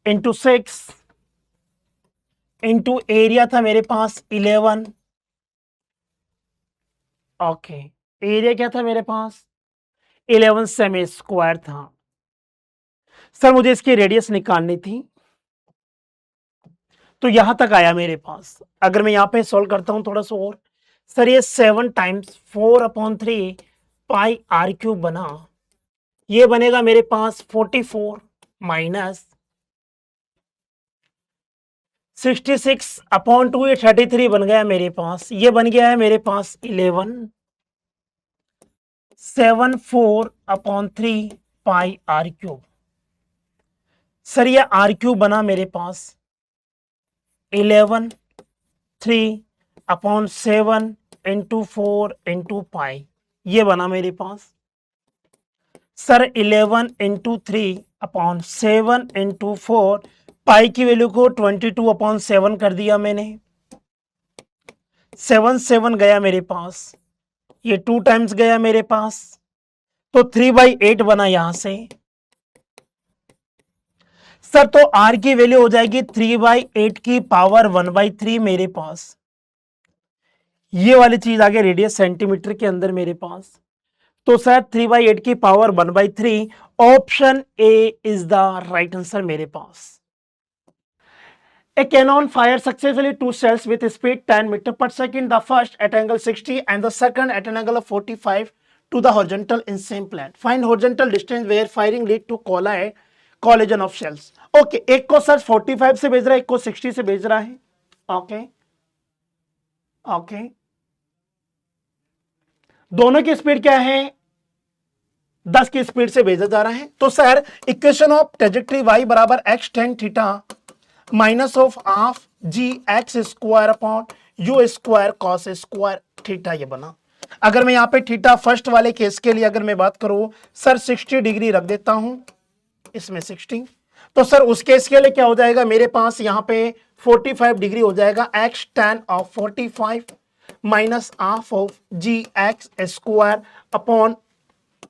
इंटू 6 इंटू एरिया था मेरे पास 11। ओके, एरिया क्या था मेरे पास 11 सेमी स्क्वायर था। सर मुझे इसकी रेडियस निकालनी थी, तो यहां तक आया मेरे पास। अगर मैं यहां पे सॉल्व करता हूं थोड़ा सा और, सर ये 7 टाइम्स 4/3 पाई आर क्यूब बना, ये बनेगा मेरे पास 44 माइनस 66/2, ये 33 बन गया मेरे पास। ये बन गया है मेरे पास 11 74/3 पाई आर क्यूब। सर ये आर क्यूब बना मेरे पास 11 3/7 इंटू 4 इंटू पाई, ये बना मेरे पास। सर 11 इंटू 3/7 इंटू 4, पाई की वैल्यू को 22/7 कर दिया मैंने। 7 गया मेरे पास, ये 2 टाइम्स गया मेरे पास, तो 3/8 बना यहां से। सर तो आर की वैल्यू हो जाएगी 3/8 की पावर 1/3 मेरे पास। ये वाली चीज आ गई रेडियस सेंटीमीटर के अंदर मेरे पास। तो सर 3/8 की power 1/3, option A is the right answer मेरे पास। A cannon fires successfully 2 shells with a speed 10 meter per second. The first at angle 60 and the second at an angle of 45 to the horizontal in same plane. Find horizontal distance where firing lead to collision of shells. Okay, एक को sir 45 से भेज रहा है, एक को 60 से भेज रहा है। ओके ओके, दोनों की स्पीड क्या है 10 की स्पीड से भेजा जा रहा है। तो sir equation of trajectory y बराबर x tan theta minus of half g x square upon u square cos square theta, ये बना। अगर मैं यहां पे थीटा फर्स्ट वाले केस के लिए अगर मैं बात करूं सर 60 डिग्री रख देता हूं, इसमें 60, तो सर उस केस के लिए क्या हो जाएगा मेरे पास यहां पे 45 डिग्री हो जाएगा। X tan of 45 minus half of g x square upon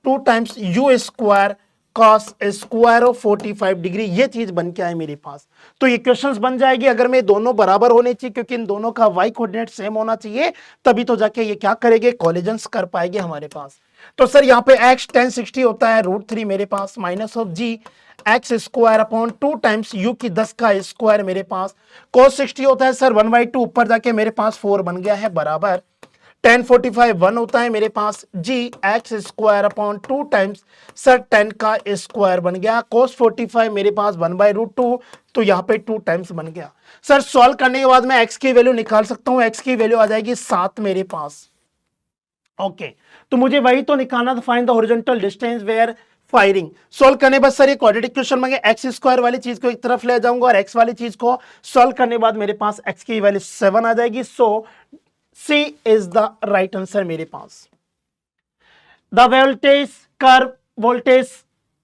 2 times u square cos square of 45 degree, ये चीज बन के आए मेरे पास। तो इक्वेशंस बन जाएगी अगर मैं दोनों बराबर होने चाहिए, क्योंकि इन दोनों का y कोऑर्डिनेट सेम होना चाहिए, तभी तो जाके ये क्या करेंगे कॉलिजन्स कर पाएंगे हमारे पास। तो सर यहाँ पे x tan 60 होता है √3 मेरे पास minus of g x square upon 2 times U की 10 का स्क्वायर मेरे पास, cos 60 होता है सर 1/2, ऊपर जाके मेरे पास 4 बन गया है बराबर tan 45 1 होता है मेरे पास g x square upon 2 times sir 10 का स्क्वायर बन गया, cos 45 मेरे पास 1/√2, तो यहाँ पे 2 टाइम्स बन गया। सर सॉल्व करने के बाद मैं x की वैल्यू निकाल सकता हूँ, x की वैल्यू आ जाएगी 7 मेरे पास। ओके, तो मुझे वही तो निकालना था, find the horizontal distance where firing. Solve करने बाद सर ये क्वाड्रेटिक इक्वेशन मांगे, एक्स स्क्वायर वाली चीज को एक तरफ ले जाऊंगा और एक्स वाली चीज को सॉल्व करने बाद मेरे पास एक्स की वैल्यू 7 आ जाएगी। So C is the right answer मेरे पास। The voltage curve voltage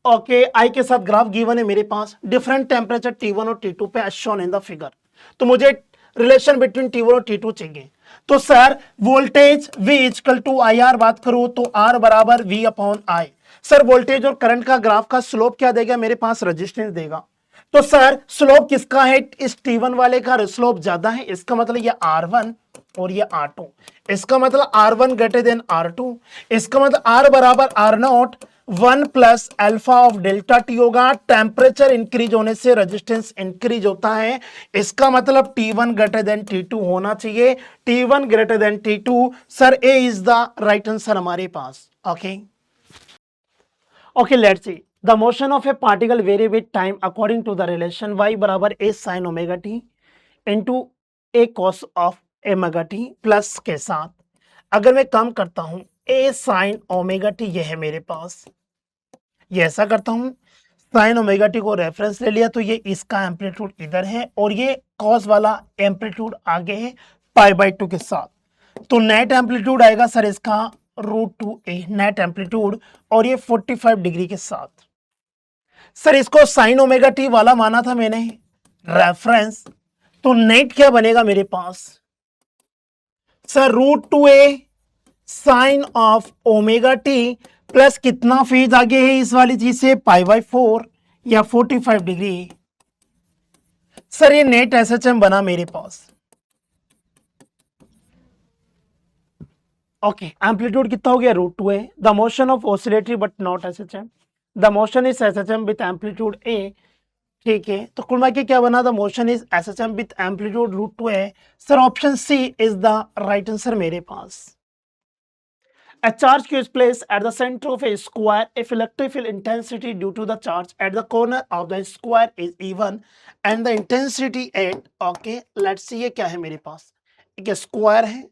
okay I के साथ ग्राफ गिवन है मेरे पास, डिफरेंट टेम्परेचर T1 और T2 पे as shown in the figure. तो मुझे रिलेशन बिटवीन T1 और T2 चाहिए। तो sir voltage V equal to I R बात करूं तो R बराबर V upon I. Sir voltage और करंट का ग्राफ का स्लोप क्या देगा मेरे पास रेजिस्टेंस देगा। तो सर स्लोप किसका है इस T1 वाले का स्लोप ज्यादा है, इसका मतलब ये R1 और ये R2, इसका मतलब R1 ग्रेटर देन R2, इसका मतलब R बराबर R0 1 plus alpha of delta T होगा। टेम्परेचर इंक्रीज होने से रेजिस्टेंस इंक्रीज होता है, इसका मतलब T1 ग्रेटर देन T2 होना चाहिए। T1 greater than T2, sir A is the right answer हमारे पास। Okay okay, let's see the motion of a particle vary with time according to the relation y बराबर a sin omega T into a cos of omega T plus के साथ अगर मैं कम करता हूं a sin omega T, यह है मेरे पास, ये ऐसा करता हूं sin ओमेगा टी को रेफरेंस ले लिया, तो ये इसका एम्पलीट्यूड इधर है और ये cos वाला एम्पलीट्यूड आगे है π/2 के साथ। तो नेट एम्पलीट्यूड आएगा सर इसका √2a नेट एम्पलीट्यूड, और ये 45 डिग्री के साथ। सर इसको साइन ओमेगा टी वाला माना था मैंने रेफरेंस, तो नेट क्या बनेगा मेरे पास sir √2a sine of omega T plus कितना फेज आगे है इस वाली चीज से π/4 या 45 डिग्री। सर ये नेट एसएचएम बना मेरे पास। ओके एम्पलीट्यूड कितना हो गया √2a, the motion of oscillatory but not SHM, the motion is SHM with amplitude a। ठीक है, तो कुल मिला के क्या बना, the motion is SHM with amplitude √2a। Sir option C is the right answer मेरे पास। A charge q is placed at the center of a square if electric field intensity due to the charge at the corner of the square is even and the intensity at okay let's see ये क्या है मेरे पास, एक square है,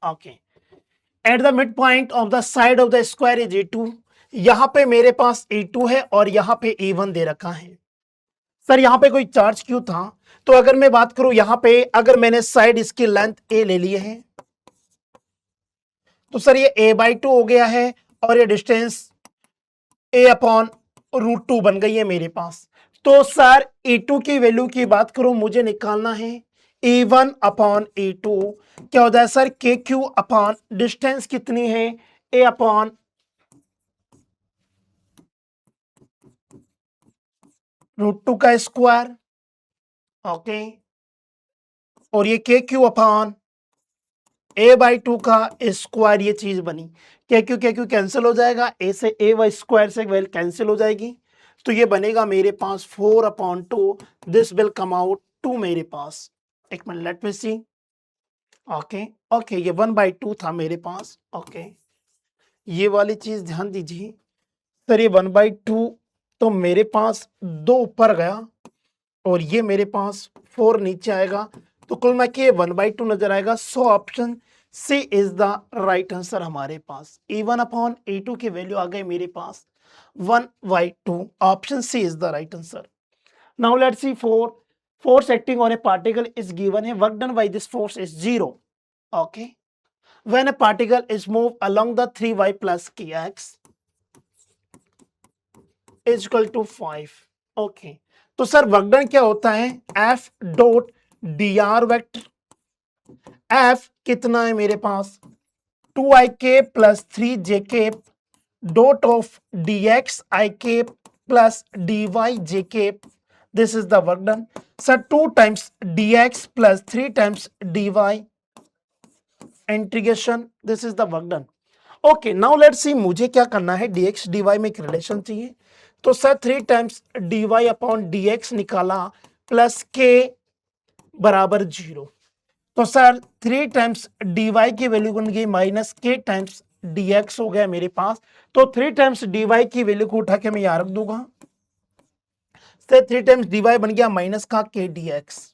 okay at the mid point of the side of the square is E2। यहां पे मेरे पास E2 है और यहां पे E1 दे रखा है। सर यहां पे कोई चार्ज क्यों था, तो अगर मैं बात करूं यहां पे अगर मैंने साइड इसकी लेंथ a ले लिए है तो सर ये a/2 हो गया है और ये डिस्टेंस a/√2 बन गई है मेरे पास। तो सर E2 की वैल्यू की बात करूं मुझे निकालना है E1/E2 क्या होता है सर KQ अपॉन डिस्टेंस कितनी है a/√2 का स्क्वायर, ओके और ये KQ अपॉन a/2 का स्क्वायर, ये चीज बनी। KQ कैंसिल हो जाएगा, a से a स्क्वायर से वैल्यू कैंसिल हो जाएगी, तो ये बनेगा मेरे पास 4/2, दिस विल कम आउट 2 मेरे पास। एक मिनट लेट मी सी, ओके ओके ये 1/2 था मेरे पास, ओके ये वाली चीज ध्यान दीजिए सर, ये 1/2 तो मेरे पास 2 ऊपर गया और ये मेरे पास 4 नीचे आएगा, तो कुल मिला के 1/2 नजर आएगा। So option C is the right answer हमारे पास। E1/E2 की वैल्यू आ गई मेरे पास 1/2, option C is the right answer. Now let's see force acting on a particle is given है, work done by this force is 0, okay when a particle is moved along the 3y plus kx is equal to 5, okay तो sir work done क्या होता है F dot dr vector, F कितना है मेरे पास 2ik plus 3jk dot of dx ik plus dy jk, this is the work done sir 2 times dx plus 3 times dy integration, this is the work done। okay now let's see मुझे क्या करना है, dx dy में एक relation चाहिए, तो sir 3 times dy upon dx निकाला plus k बराबर 0, तो सर 3 times dy की वैल्यू बन गई माइनस k टाइम्स dx हो गया मेरे पास, तो 3 times dy की वैल्यू को उठा के मैं यहां रख दूंगा, 3 टाइम्स dy बन गया माइनस का k dx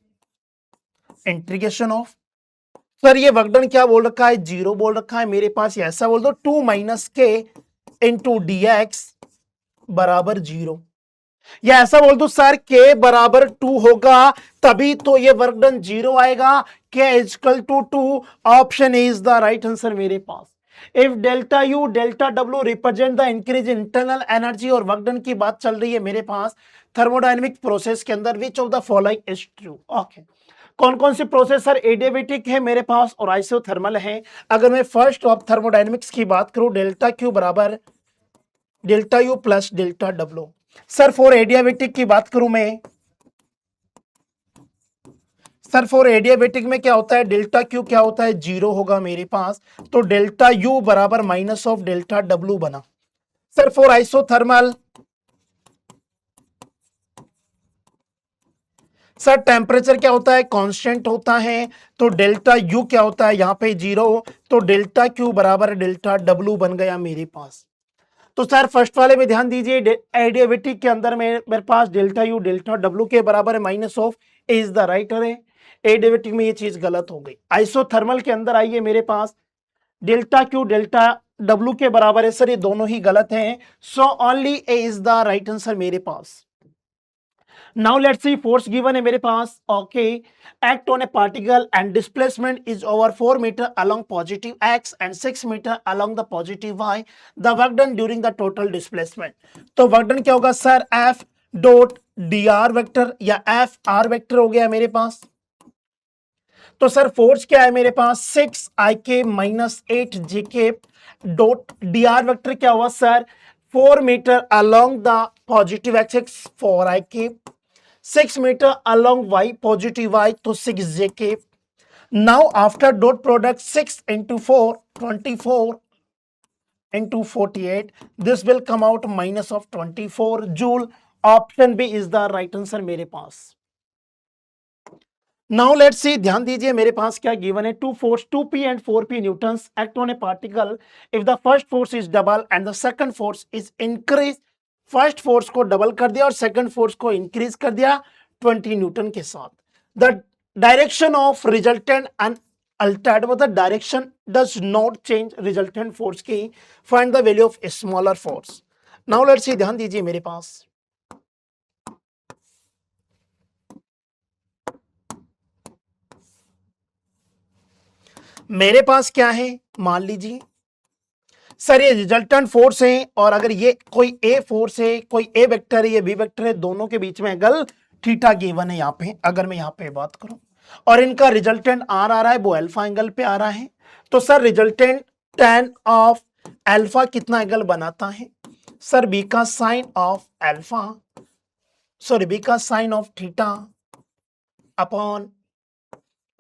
integration of, sir ये वर्क डन क्या बोल रखा है 0 बोल रखा है मेरे पास, ऐसा बोल दो 2 माइनस k इंटू dx बराबर 0, या ऐसा बोल दो सर k बराबर 2 होगा तभी तो ये वर्क डन 0 आएगा, k is equal to 2, option is the right answer मेरे पास। If delta U delta W represent the increase internal energy, और वर्क डन की बात चल रही है मेरे पास थर्मोडायनेमिक प्रोसेस के अंदर, which of the following is true, okay कौन कौन सी प्रोसेस सर एडियाबेटिक है मेरे पास और आइसोथर्मल है। अगर मैं फर्स्ट ऑफ थर्मोडायनेमिक्स की बात करूं डेल्टा क्यू बराबर delta U plus delta W, sir for adiabatic की बात करूं मैं, सर फॉर एडियाबेटिक में क्या होता है डेल्टा क्यू क्या होता है 0 होगा मेरे पास, तो डेल्टा यू बराबर माइनस ऑफ डेल्टा डब्ल्यू बना। Sir for isothermal sir temperature क्या होता है कांस्टेंट होता है, तो डेल्टा यू क्या होता है यहाँ पे 0, तो डेल्टा क्यू बराबर डेल्टा डब्ल्यू बन गया मेरे पास। तो सर फर्स्ट वाले में ध्यान दीजिए एडियाबेटिक के अंदर मेरे पास डेल्टा यू डेल्टा डब्ल्यू के बराबर है minus of is the right है, एडियाबेटिक में ये चीज गलत हो गई। आइसोथर्मल के अंदर आइए मेरे पास डेल्टा क्यू डेल्टा डब्ल्यू के बराबर है, सर ये दोनों ही गलत हैं, so only A is the right answer मेरे पास। Now let's see force given है मेरे पास okay act on a particle and displacement is over 4 metre along positive X and 6 metre along the positive Y the work done during the total displacement. तो work done क्या होगा sir F dot D R vector या F R vector हो गया मेरे पास। तो sir force क्या है मेरे पास 6 आई के माइनस 8 जे के डॉट डी आर वेक्टर क्या हुआ sir 4 metre along the positive axis 4 i के 6 metre along y positive y तो 6 jk। Now after dot product 6 into 4 24 into 48 this will come out minus of 24 joule। Option B is the right answer मेरे पास। Now let's see ध्यान दीजिए मेरे पास क्या given है two force 2p and 4p newtons act on a particle if the first force is double and the second force is increase. First force को double कर दिया और सेकंड फोर्स को इंक्रीज कर दिया 20 न्यूटन के साथ। The direction of resultant and altered मतलब direction does not change resultant force की। Find the value of smaller force. Now let's see ध्यान दीजिए मेरे पास मेरे पास क्या है मान लीजिए सर ये रिजल्टेंट फोर्स है और अगर ये कोई ए फोर्स है कोई ए वेक्टर है ये बी वेक्टर है दोनों के बीच में एंगल थीटा गिवन है यहाँ पे। अगर मैं यहाँ पे बात करूं और इनका रिजल्टेंट आर आ रहा है वो अल्फा एंगल पे आ रहा है तो sir resultant tan of alpha कितना एंगल बनाता है सर बी का sine of alpha sorry B का sine of theta upon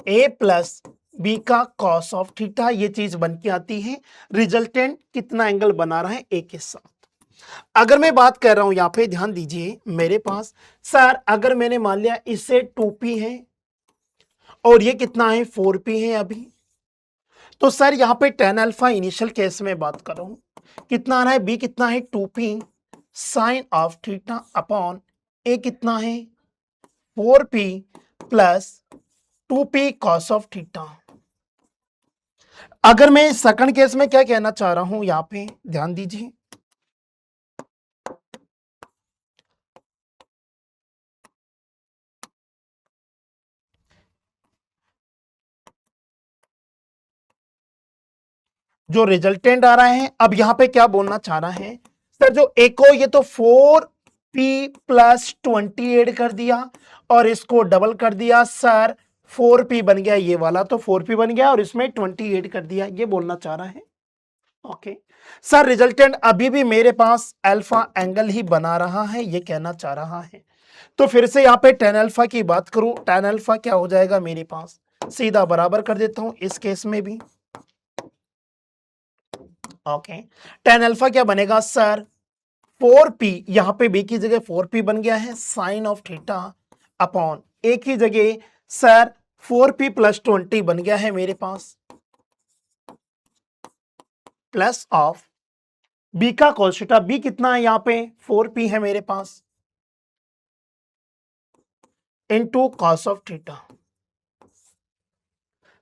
A plus B का कॉस ऑफ थीटा ये चीज बन के आती है रिजल्टेंट कितना एंगल बना रहा है ए के साथ। अगर मैं बात कर रहा हूं यहां पे ध्यान दीजिए मेरे पास सर अगर मैंने मान लिया इससे 2p है और ये कितना है 4p है अभी तो सर यहां पे tan अल्फा इनिशियल केस में बात कर रहा हूं कितना आ रहा है बी कितना है 2p sine of theta upon A कितना है 4p plus 2p cos of theta. अगर मैं सेकंड केस में क्या कहना चाह रहा हूं यहां पे ध्यान दीजिए जो रिजल्टेंट आ रहा है अब यहां पे क्या बोलना चाह रहा है सर जो ए को ये तो 4p प्लस 20 ऐड कर दिया और इसको डबल कर दिया सर 4p बन गया ये वाला तो 4p बन गया और इसमें 20 ऐड कर दिया ये बोलना चाह रहा है ओके। सर रिजल्टेंट अभी भी मेरे पास अल्फा एंगल ही बना रहा है ये कहना चाह रहा है तो फिर से यहाँ पे tan अल्फा की बात करूं tan अल्फा क्या हो जाएगा मेरे पास सीधा बराबर कर देता हूं इस केस में भी ओके। tan अल्फा क्या बनेगा सर 4p यहां पे b की जगह 4p बन गया है sine of theta upon a की जगह सर 4p प्लस 20 बन गया है मेरे पास प्लस ऑफ b का cos थीटा b कितना है यहां पे 4p है मेरे पास इनटू cos ऑफ थीटा।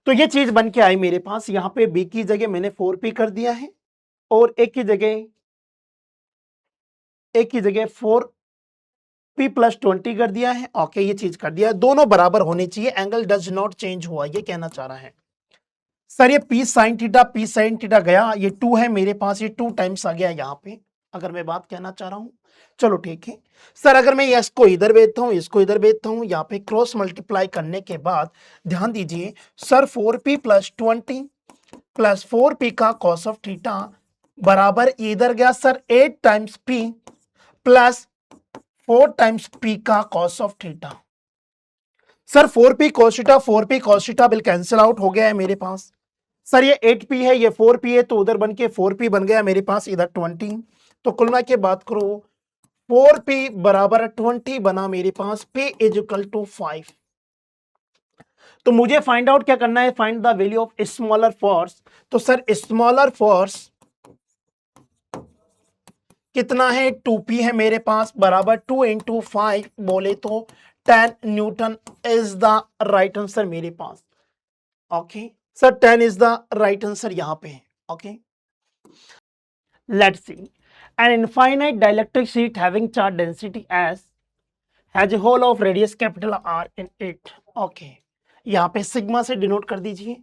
तो ये चीज बन के आई मेरे पास यहां पे b की जगह मैंने 4p कर दिया है और a की जगह 4p प्लस 20 कर दिया है ओके ये चीज कर दिया दोनों बराबर होने चाहिए एंगल डज नॉट चेंज हुआ ये कहना चाह रहा है। सर ये p sin थीटा गया ये 2 है मेरे पास ये 2 टाइम्स आ गया यहाँ पे अगर मैं बात कहना चाह रहा हूं चलो ठीक है। सर अगर मैं इसको इधर भेजता हूं इसको इधर भेजता हूं यहाँ पे क्रॉस मल्टीप्लाई करने के बाद ध्यान दीजिए sir 4p plus 20 plus 4p का कॉस ऑफ थीटा बराबर इधर गया sir 8 times p plus 4 times p का cos of theta. Sir 4p cos theta bill cancel out हो गया है मेरे पास सर ये 8p है ये 4p है तो उधर बन के 4p बन गया मेरे पास इधर 20 तो कुल मिला के बात करो 4p बराबर 20 बना मेरे पास p इज इक्वल टू 5। तो मुझे फाइंड आउट क्या करना है find the value of smaller force. तो सर स्मॉलर फोर्स कितना है 2p है मेरे पास बराबर 2 इंटू 5 बोले तो 10 newton is the right answer मेरे पास okay. Sir 10 is the right answer यहां पे okay. Let's see an infinite dielectric sheet having charge density as has a hole of radius capital R in it. Okay, यहाँ पे sigma से denote कर दीजिए।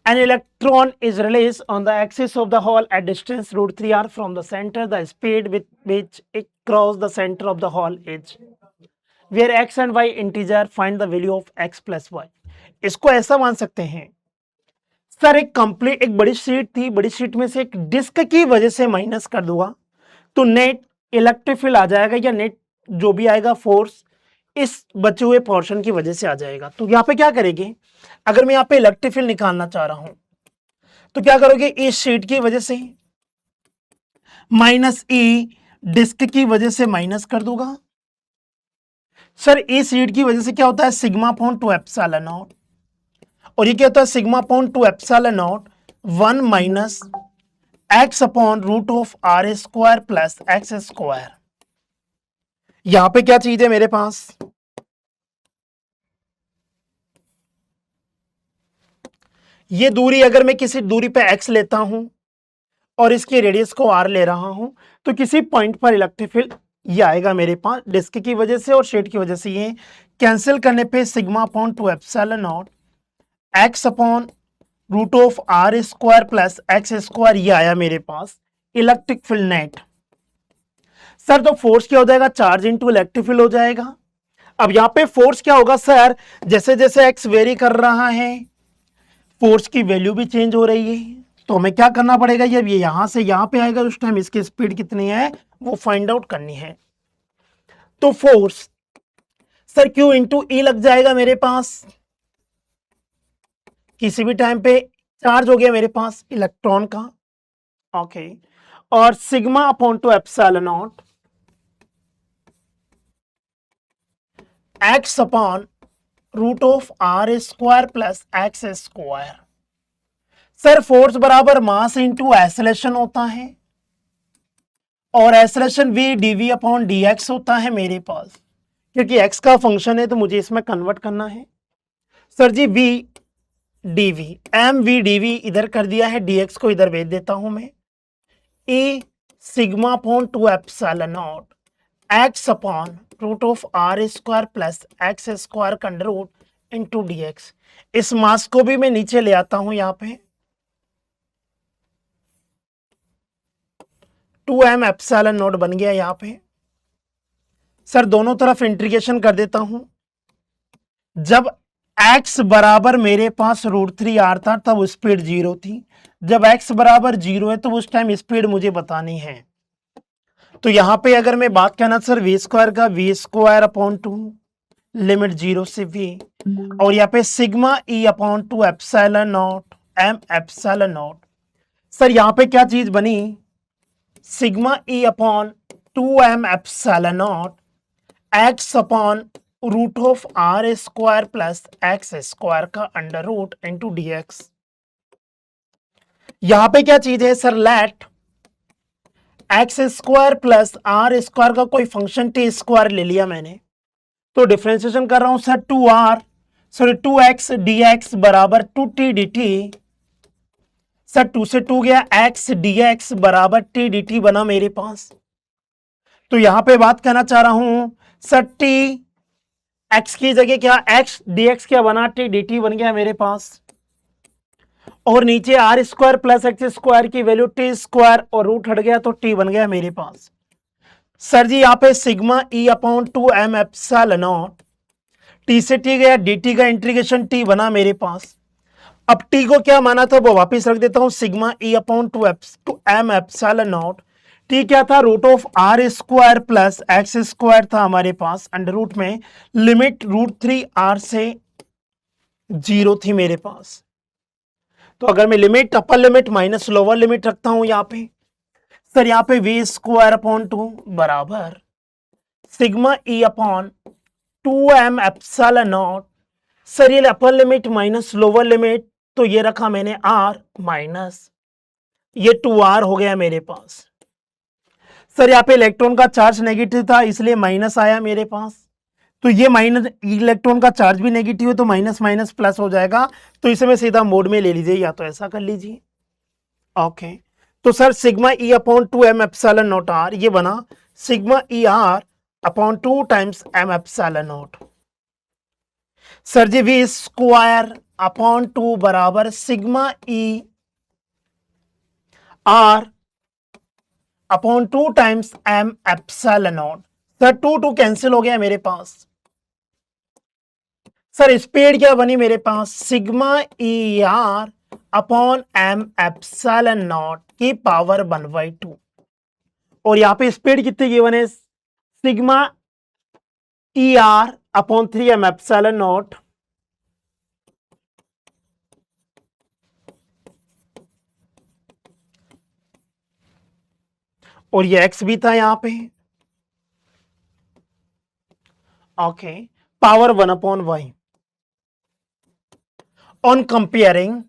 An electron is released on the axis of the hole at distance √3r from the center. The speed with which it crosses the center of the hole is where x and y integer. Find the value of x plus y. इसको ऐसा मान सकते हैं sir, एक बड़ी sheet थी, बड़ी sheet में से एक डिस्क की वजह से माइनस कर दूंगा तो नेट इलेक्ट्रिक फील्ड आ जाएगा, या नेट जो भी आएगा फोर्स इस बचे हुए पोर्शन की वजह से आ जाएगा। तो यहाँ पे क्या करेंगे, अगर मैं यहाँ पे इलेक्ट्रिक फील्ड निकालना चाह रहा हूं तो क्या करोगे, इस शीट की वजह से माइनस ई डिस्क की वजह से माइनस कर दूंगा। सर इस शीट की वजह से क्या होता है, सिग्मा अपॉन 2 एप्सिलॉन नॉट, और ये क्या होता है, sigma upon 2 epsilon naught 1 minus x upon root of r square plus x square. यहां पे क्या चीज है मेरे पास, ये दूरी अगर मैं किसी दूरी पे x लेता हूं और इसके रेडियस को r ले रहा हूं तो किसी पॉइंट पर इलेक्ट्रिक फील्ड ये आएगा मेरे पास डिस्क की वजह से और शेड की वजह से। ये कैंसिल करने पे sigma upon 2 epsilon naught x upon root of r square plus x square, ये आया मेरे पास इलेक्ट्रिक फील्ड नेट। सर तो फोर्स क्या हो जाएगा, चार्ज इंटू इलेक्ट्रिक फील्ड हो जाएगा। अब यहाँ पे फोर्स क्या होगा सर, जैसे जैसे x वेरी कर रहा है फोर्स की वैल्यू भी चेंज हो रही है, तो हमें क्या करना पड़ेगा, जब ये यहां से यहां पे आएगा उस टाइम इसकी स्पीड कितनी है वो फाइंड आउट करनी है। तो फोर्स सर Q इंटू ई लग जाएगा मेरे पास, किसी भी टाइम पे चार्ज हो गया मेरे पास इलेक्ट्रॉन का। ओके, और sigma upon 2 epsilon naught x upon root of r square plus x square. Sir force बराबर मास इंटू एक्सेलरेशन होता है, और acceleration v dv upon dx होता है मेरे पास, क्योंकि x का फंक्शन है तो मुझे इसमें कन्वर्ट करना है। सर जी v dv m v dv इधर कर दिया है, dx को इधर भेज देता हूं मैं। e sigma upon 2 epsilon naught x upon root of r square plus x square का अंडर रूट इंटू dx। इस मास को भी मैं नीचे ले आता हूं, यहाँ पे 2m एप्सिलॉन नॉट बन गया यहाँ पे। सर दोनों तरफ इंटीग्रेशन कर देता हूं। जब x बराबर मेरे पास √3r था तब स्पीड 0 थी, जब x बराबर 0 है तो उस टाइम स्पीड मुझे बतानी है। तो यहां पे अगर मैं बात करना सर v स्क्वायर का, v स्क्वायर अपॉन 2 लिमिट 0 से v, और यहाँ पे sigma e upon 2 epsilon naught m epsilon naught. Sir यहाँ पे क्या चीज बनी, sigma e upon 2m epsilon naught x upon root of r square plus x square का अंडर रूट इंटू dx। यहां पे क्या चीज है sir, let x square plus r square का कोई फंक्शन टी स्क्वायर ले लिया मैंने, तो डिफरेंशिएशन कर रहा हूं सर 2x dx बराबर 2t dt। सर 2 से 2 गया, x dx बराबर t dt बना मेरे पास। तो यहां पे बात करना चाह रहा हूं सर t x की जगह क्या x dx क्या बना, t dt बन गया मेरे पास, और नीचे r square plus x square की वैल्यू टी स्क्वायर और रूट हट गया तो टी बन गया मेरे पास। सर जी यहाँ पे sigma e upon 2m epsilon naught, T से टी गया, dt का इंटीग्रेशन t बना मेरे पास। अब t को क्या माना था वो वापस रख देता हूं, sigma e upon 2m epsilon naught, t क्या था, root of r square plus x square था हमारे पास, अंडर रूट में लिमिट √3r से 0 थी मेरे पास। तो अगर मैं limit upper limit minus lower limit रखता हूं यहाँ पे, सर यहाँ पे v स्क्वायर अपॉन 2 बराबर sigma e upon 2m epsilon naught. Sir ये upper limit minus lower limit, तो ये रखा मैंने r माइनस ये 2r हो गया मेरे पास। सर यहाँ पे इलेक्ट्रॉन का चार्ज नेगेटिव था इसलिए माइनस आया मेरे पास, तो ये माइनस इलेक्ट्रॉन का चार्ज भी नेगेटिव है तो माइनस माइनस प्लस हो जाएगा, तो इसे मैं सीधा मोड में ले लीजिए या तो ऐसा कर लीजिए। ओके, तो sir sigma e upon 2m epsilon naught r ये बना sigma e r upon 2 times m epsilon naught. Sir ji v square upon 2 बराबर sigma e r upon 2 times m epsilon naught. Sir 2 cancel हो गया मेरे पास। Sir speed क्या बनी मेरे पास, sigma e r upon m epsilon naught की पावर 1/2। और यहां पे स्पीड कितनी गिवन है, sigma e r upon 3 m epsilon naught और ये एक्स भी था यहां पे। Okay, power 1/y on comparing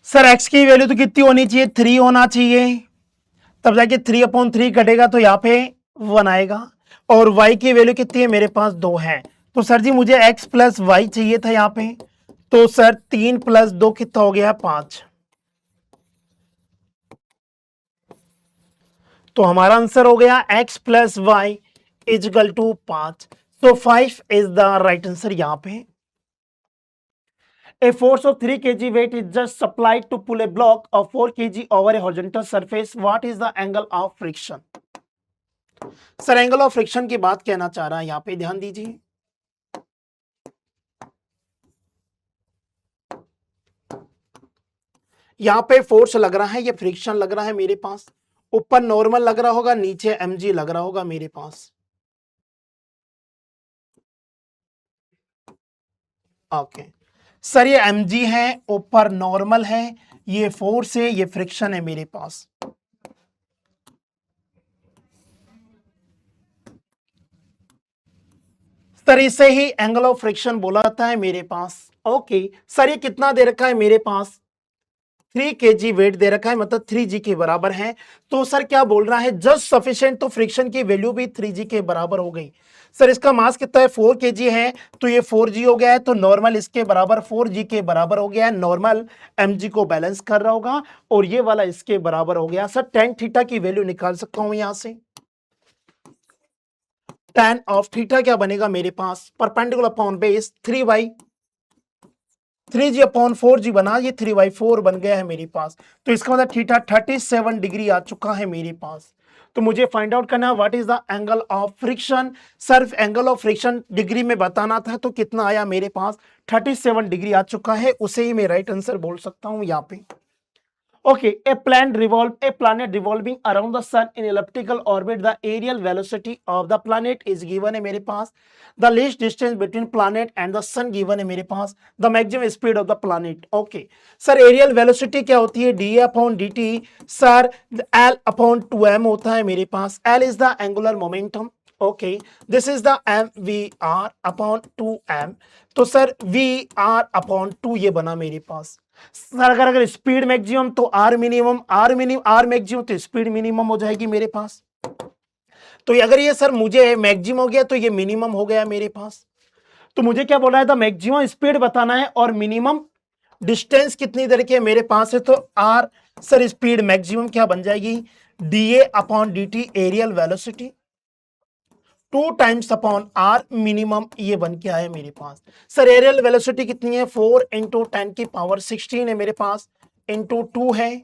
sir x की वैल्यू तो कितनी होनी चाहिए, 3 होना चाहिए, तब जाके 3/3 कटेगा तो यहाँ पे 1 आएगा। और y की वैल्यू कितनी है मेरे पास 2 है। तो सर जी मुझे x प्लस वाई चाहिए था यहाँ पे, तो सर 3 + 2 कितना हो गया 5। तो हमारा आंसर हो गया x plus y is equal to 5। So 5 is the right answer यहाँ पे। A force of 3 kg weight is just supplied to pull a block of 4 kg over a horizontal surface. What is the angle of friction? Sir angle of friction की बात कहना चाह रहा है, यहां पे ध्यान दीजिए। यहां पे फोर्स लग रहा है, ये फ्रिक्शन लग रहा है मेरे पास, ऊपर नॉर्मल लग रहा होगा, नीचे mg लग रहा होगा मेरे पास। ओके सर ये mg है, ऊपर नॉर्मल है, ये फोर्स है, ये फ्रिक्शन है मेरे पास। सर इसे ही एंगल ऑफ फ्रिक्शन बोला जाता है मेरे पास। ओके सर ये कितना दे रखा है मेरे पास, 3 kg वेट दे रखा है, मतलब 3g के बराबर है। तो सर क्या बोल रहा है, जस्ट सफिशिएंट, तो फ्रिक्शन की वैल्यू भी 3g के बराबर हो गई। सर इसका मास कितना है, 4 kg है, तो ये 4g हो गया है, तो नॉर्मल इसके बराबर 4g के बराबर हो गया है, नॉर्मल mg को बैलेंस कर रहा होगा, और ये वाला इसके बराबर हो गया। सर tan थीटा की वैल्यू निकाल सकता हूं यहां से। tan ऑफ थीटा क्या बनेगा मेरे पास, परपेंडिकुलर अपॉन बेस 3g/4g बना, ये 3/4 बन गया है मेरे पास। तो इसका मतलब थीटा 37 डिग्री आ चुका है मेरे पास। तो मुझे फाइंड आउट करना है what is the angle of friction. सिर्फ एंगल ऑफ फ्रिक्शन डिग्री में बताना था, तो कितना आया मेरे पास, 37 डिग्री आ चुका है, उसे ही मैं राइट आंसर बोल सकता हूं यहाँ पे। Okay, a planet revolving around the sun in elliptical orbit. The aerial velocity of the planet is given है मेरे पास. The least distance between planet and the sun given है मेरे पास. The maximum speed of the planet. Okay, sir aerial velocity क्या होती है, dA/dt. Sir L upon 2m होता है मेरे पास. L is the angular momentum. Okay, this is the mvr upon 2m. तो sir vr/2 ये बना मेरे पास। सर अगर स्पीड मैक्सिमम तो आर मिनिमम, आर मैक्सिमम तो स्पीड मिनिमम हो जाएगी मेरे पास। तो अगर ये सर मुझे मैक्सिमम हो गया तो ये मिनिमम हो गया मेरे पास। तो मुझे क्या बोला है था, मैक्सिमम स्पीड बताना है और मिनिमम डिस्टेंस कितनी देर की है मेरे पास है। तो आर सर स्पीड मैक्सिमम क्या बन जाएगी, dA/dt areal velocity 2 times upon r minimum, ये बन के आया मेरे पास। सर एरियल वेलोसिटी कितनी है, 4 × 10⁻16 है मेरे पास, इंटू 2 है।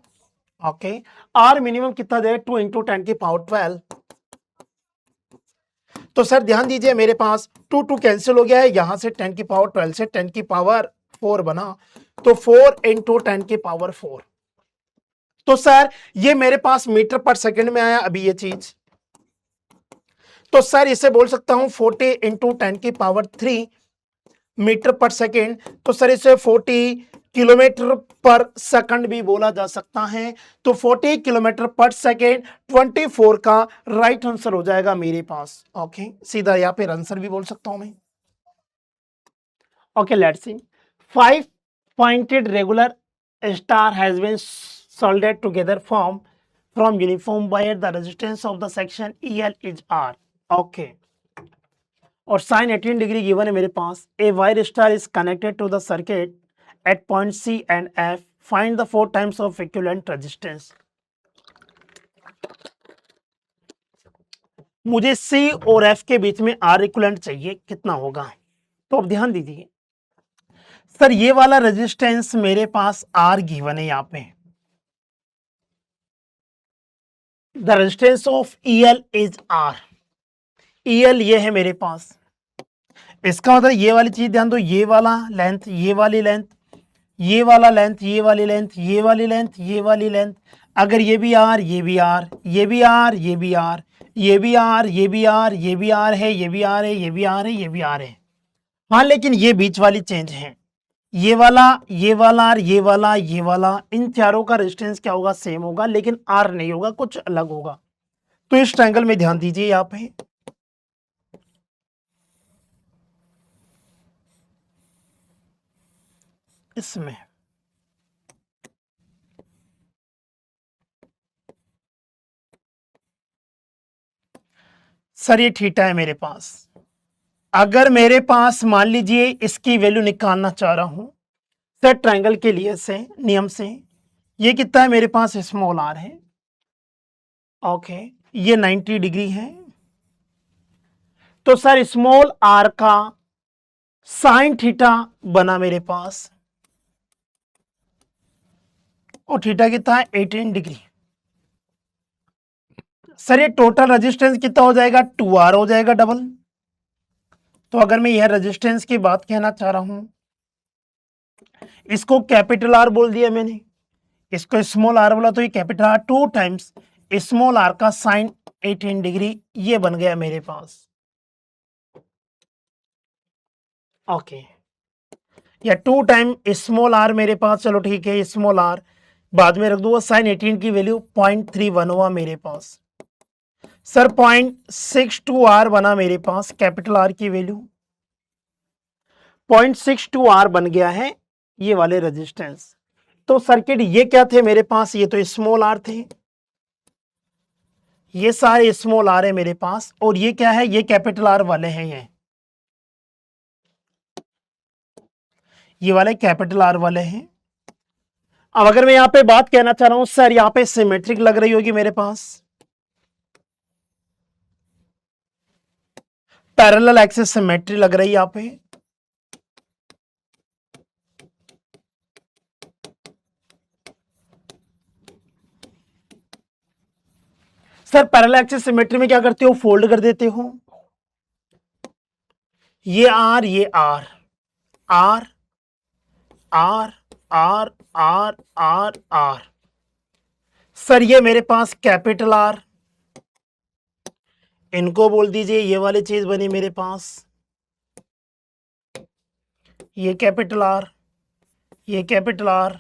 ओके, आर मिनिमम कितना दे, 2 × 10⁻12। तो सर ध्यान दीजिए मेरे पास 2 कैंसिल हो गया है, यहां से 10⁻12 से 10⁻4 बना, तो 4 × 10⁻4। तो सर ये मेरे पास मीटर पर सेकंड में आया अभी ये चीज। तो सर इसे बोल सकता हूं 40 × 10⁻3 मीटर पर सेकेंड। तो सर इसे 40 किलोमीटर पर सेकंड भी बोला जा सकता है। तो 40 किलोमीटर पर सेकेंड 24 का राइट आंसर हो जाएगा मेरे पास। ओके, सीधा यहाँ पे आंसर भी बोल सकता हूं मैं। Okay let's C, 5 pointed regular star has been soldered together from uniform wire. The resistance of the section EL is R. Okay, और साइन 18 डिग्री गिवन है मेरे पास। A wire star is connected to the circuit at point C and F find the 4 times of equivalent resistance. मुझे C और F के बीच में R equivalent चाहिए, कितना होगा? तो अब ध्यान दीजिए सर, ये वाला रेजिस्टेंस मेरे पास R गिवन है यहां पे। The resistance of EL is R। EL ये है मेरे पास। इसका मतलब ये वाली चीज ध्यान दो, ये वाला लेंथ, ये वाली लेंथ, ये वाला लेंथ, ये वाली लेंथ, ये वाली लेंथ, ये वाली लेंथ, अगर ये भी R, ये भी R, ये भी R, ये भी R, ये भी R, ये भी R, ये भी R है, ये भी R है, ये भी R है, ये भी R है। हाँ, लेकिन ये बीच वाली चेंज है, ये वाला, ये वाला, ये वाला, ये वाला, इन चारों का रेजिस्टेंस क्या होगा? सेम होगा, लेकिन R नहीं होगा, कुछ अलग होगा। तो इस ट्रायंगल में ध्यान दीजिए यहाँ पे, इसमें सर ये थीटा है मेरे पास। अगर मेरे पास मान लीजिए इसकी वैल्यू निकालना चाह रहा हूं सर ट्रायंगल के लिए से नियम से, ये कितना है मेरे पास? स्मॉल r है। ओके, ये 90 डिग्री है। तो सर स्मॉल r का साइन थीटा बना मेरे पास, और थीटा कितना है? 18 डिग्री। सर ये टोटल रेजिस्टेंस कितना हो जाएगा? 2R हो जाएगा डबल। तो अगर मैं यह रेजिस्टेंस की बात कहना चाह रहा हूं, इसको कैपिटल R बोल दिया मैंने, इसको स्मॉल r बोला, तो ये capital R 2 times small r का साइन 18 डिग्री, ये बन गया मेरे पास। ओके, या 2 टाइम स्मॉल r मेरे पास, चलो ठीक है, स्मॉल r बाद में रख दूंगा, साइन 18 की वैल्यू 0.31 हुआ मेरे पास। सर 0.62R बना मेरे पास, कैपिटल R की वैल्यू 0.62R बन गया है ये वाले रेजिस्टेंस। तो सर्किट ये क्या थे मेरे पास? ये तो स्मॉल r थे, ये सारे स्मॉल r है मेरे पास, और ये क्या है? ये कैपिटल R वाले हैं, ये वाले कैपिटल R वाले हैं। अब अगर मैं यहां पे बात कहना चाह रहा हूं सर, यहां पे सिमेट्रिक लग रही होगी मेरे पास, पैरेलल एक्सिस सिमेट्री लग रही है यहां पे। सर पैरेलल एक्सिस सिमेट्री में क्या करते हो? फोल्ड कर देते हो, ये R, ये R, R, R, R, R, R, R। Sir ये मेरे पास कैपिटल R, इनको बोल दीजिए, ये वाली चीज बनी मेरे पास, ये कैपिटल R, ये कैपिटल R,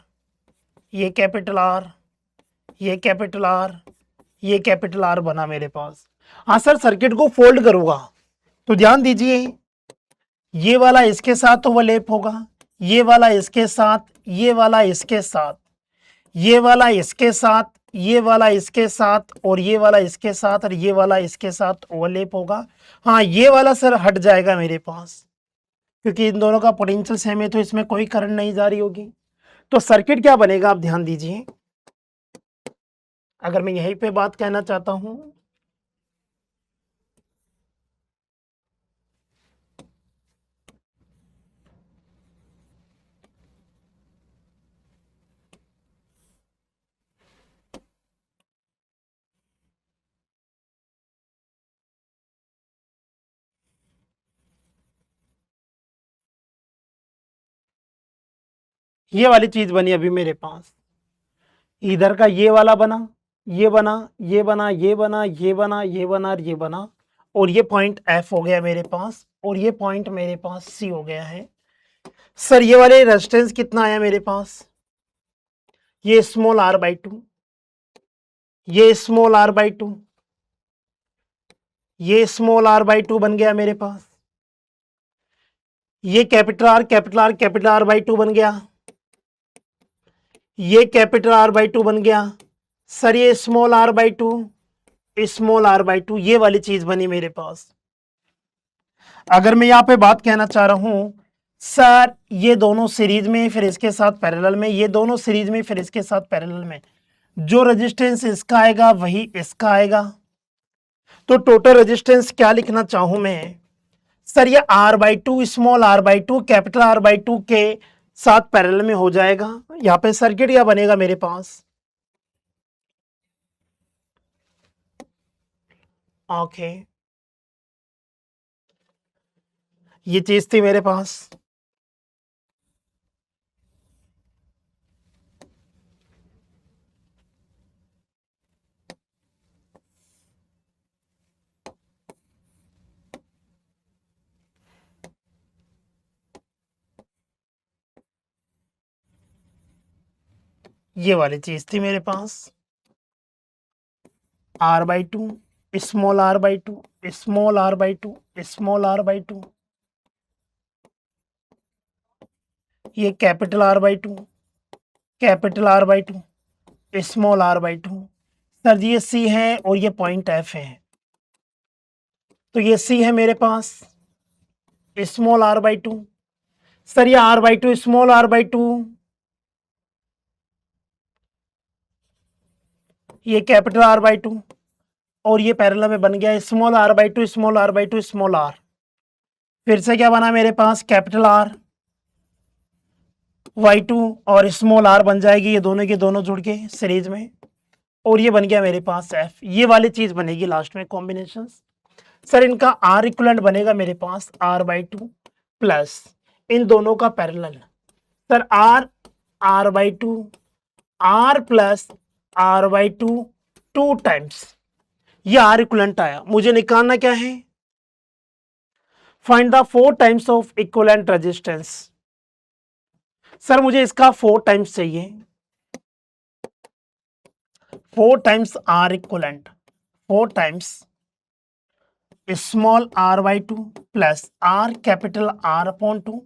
ये कैपिटल R, ये कैपिटल R, ये कैपिटल R बना मेरे पास। हाँ सर, सर्किट को फोल्ड करूंगा तो ध्यान दीजिए, ये वाला इसके साथ ओवरलैप होगा, ये वाला इसके साथ, ये वाला इसके साथ, ये वाला इसके साथ, ये वाला इसके साथ, और ये वाला इसके साथ, और ये वाला इसके साथ ओवरलैप होगा। हाँ, ये वाला सर हट जाएगा मेरे पास, क्योंकि इन दोनों का पोटेंशियल सेम है, तो इसमें कोई करंट नहीं जा रही होगी। तो सर्किट क्या बनेगा? आप ध्यान दीजिए, अगर मैं यहीं पे बात कहना चाहता हूं, ये वाली चीज बनी अभी मेरे पास, इधर का ये वाला बना, ये बना, ये बना, ये बना, ये बना, ये बना, ये बना, और ये पॉइंट F हो गया मेरे पास, और ये पॉइंट मेरे पास C हो गया है। सर ये वाले रेजिस्टेंस कितना आया मेरे पास? ये स्मॉल r/2, ये स्मॉल r/2, ये स्मॉल r/2 बन गया मेरे पास, ये capital R, capital R, capital R/2 बन गया, ये कैपिटल R/2 बन गया। सर ये स्मॉल r/2, स्मॉल r/2, ये वाली चीज बनी मेरे पास। अगर मैं यहां पे बात कहना चाह रहा हूं सर ये दोनों सीरीज में फिर इसके साथ पैरेलल में, ये दोनों सीरीज में फिर इसके साथ पैरेलल में, जो रेजिस्टेंस इसका आएगा वही इसका आएगा। तो टोटल रेजिस्टेंस क्या लिखना चाहूं मैं सर, ये R/2 small r/2 capital R/2 के साथ पैरेलल में हो जाएगा। यहां पे सर्किट क्या बनेगा मेरे पास, ओके ये चीज थी मेरे पास। ये वाली चीज थी मेरे पास, R/2 small r/2 small r/2 small r/2, ये capital R/2 capital R/2 small r/2। Sir ji ये C है और ये पॉइंट F है, तो ये C है मेरे पास स्मॉल r/2। सर ये r/2 स्मॉल r/2, ये कैपिटल R/2 और ये पैरेलल में बन गया small r/2 small r/2 small r। फिर से क्या बना मेरे पास कैपिटल R/2 और स्मॉल r बन जाएगी, ये दोनों के दोनों जुड़ के सीरीज में, और ये बन गया मेरे पास F। ये वाली चीज बनेगी लास्ट में कॉम्बिनेशन। सर इनका R इक्विवेलेंट बनेगा मेरे पास R/2 प्लस इन दोनों का parallel. Sir R/2 R plus R/2 two times, ये R इक्विवेलेंट आया। मुझे निकालना क्या है, find the 4 times of equivalent resistance. Sir मुझे इसका 4 टाइम्स चाहिए, 4 times R equivalent, 4 times small r/2 plus R capital R/2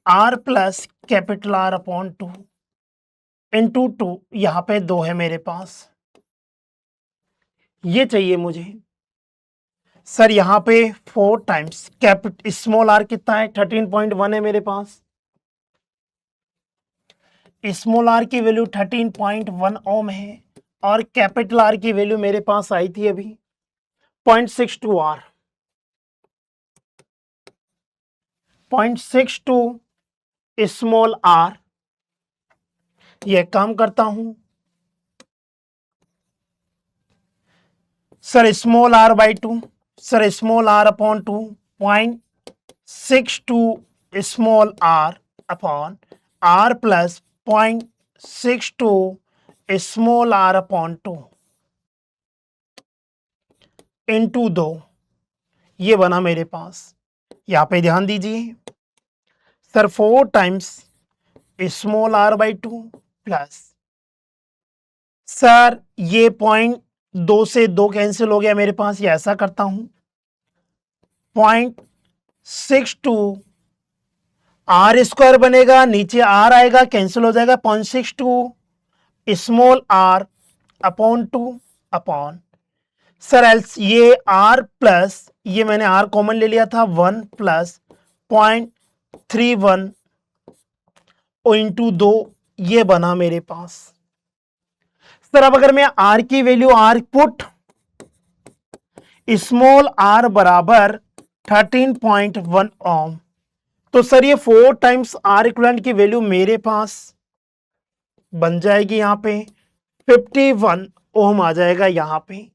R plus capital R/2 into 2, यहां पे 2 है मेरे पास, ये चाहिए मुझे। सर यहां पे 4 टाइम्स कैपिटल स्मॉल r कितना है 13.1 है मेरे पास, स्मॉल r की वैल्यू 13.1 ओम है और कैपिटल R की वैल्यू मेरे पास आई थी अभी 0.62 R, 0.62 स्मॉल r। ये काम करता हूं sir small r/2, sir small r/2 0.62 small r upon r plus 0.62 small r/2 into 2, ये बना मेरे पास। यहां पे ध्यान दीजिए sir 4 times small r/2 plus, sir ये 0.2 से 2 कैंसिल हो गया मेरे पास, ये ऐसा करता हूं 0.62 R स्क्वायर बनेगा, नीचे R आएगा कैंसिल हो जाएगा, 0.62 small r upon 2 upon, sir else ये R प्लस ये मैंने R कॉमन ले लिया था 1 प्लस 0.31 इंटू 2, ये बना मेरे पास। सर अब अगर मैं R की value R put small r बराबर 13.1 ओम, तो सर ये 4 टाइम्स R इक्विवेलेंट की वैल्यू मेरे पास बन जाएगी यहां पे 51 ओम आ जाएगा। यहां पे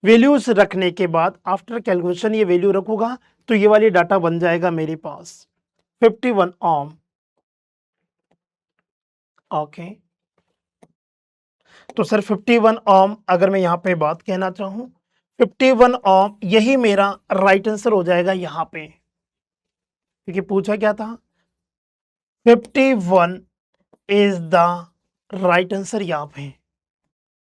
वैल्यूज रखने के बाद आफ्टर कैलकुलेशन ये वैल्यू रखूंगा तो ये वाली डाटा बन जाएगा मेरे पास 51 ओम, ओके। तो सर 51 ओम अगर मैं यहां पे बात कहना चाहूं 51 ओम, यही मेरा राइट आंसर हो जाएगा यहां पे, क्योंकि पूछा क्या था 51 इज द राइट आंसर यहां पे।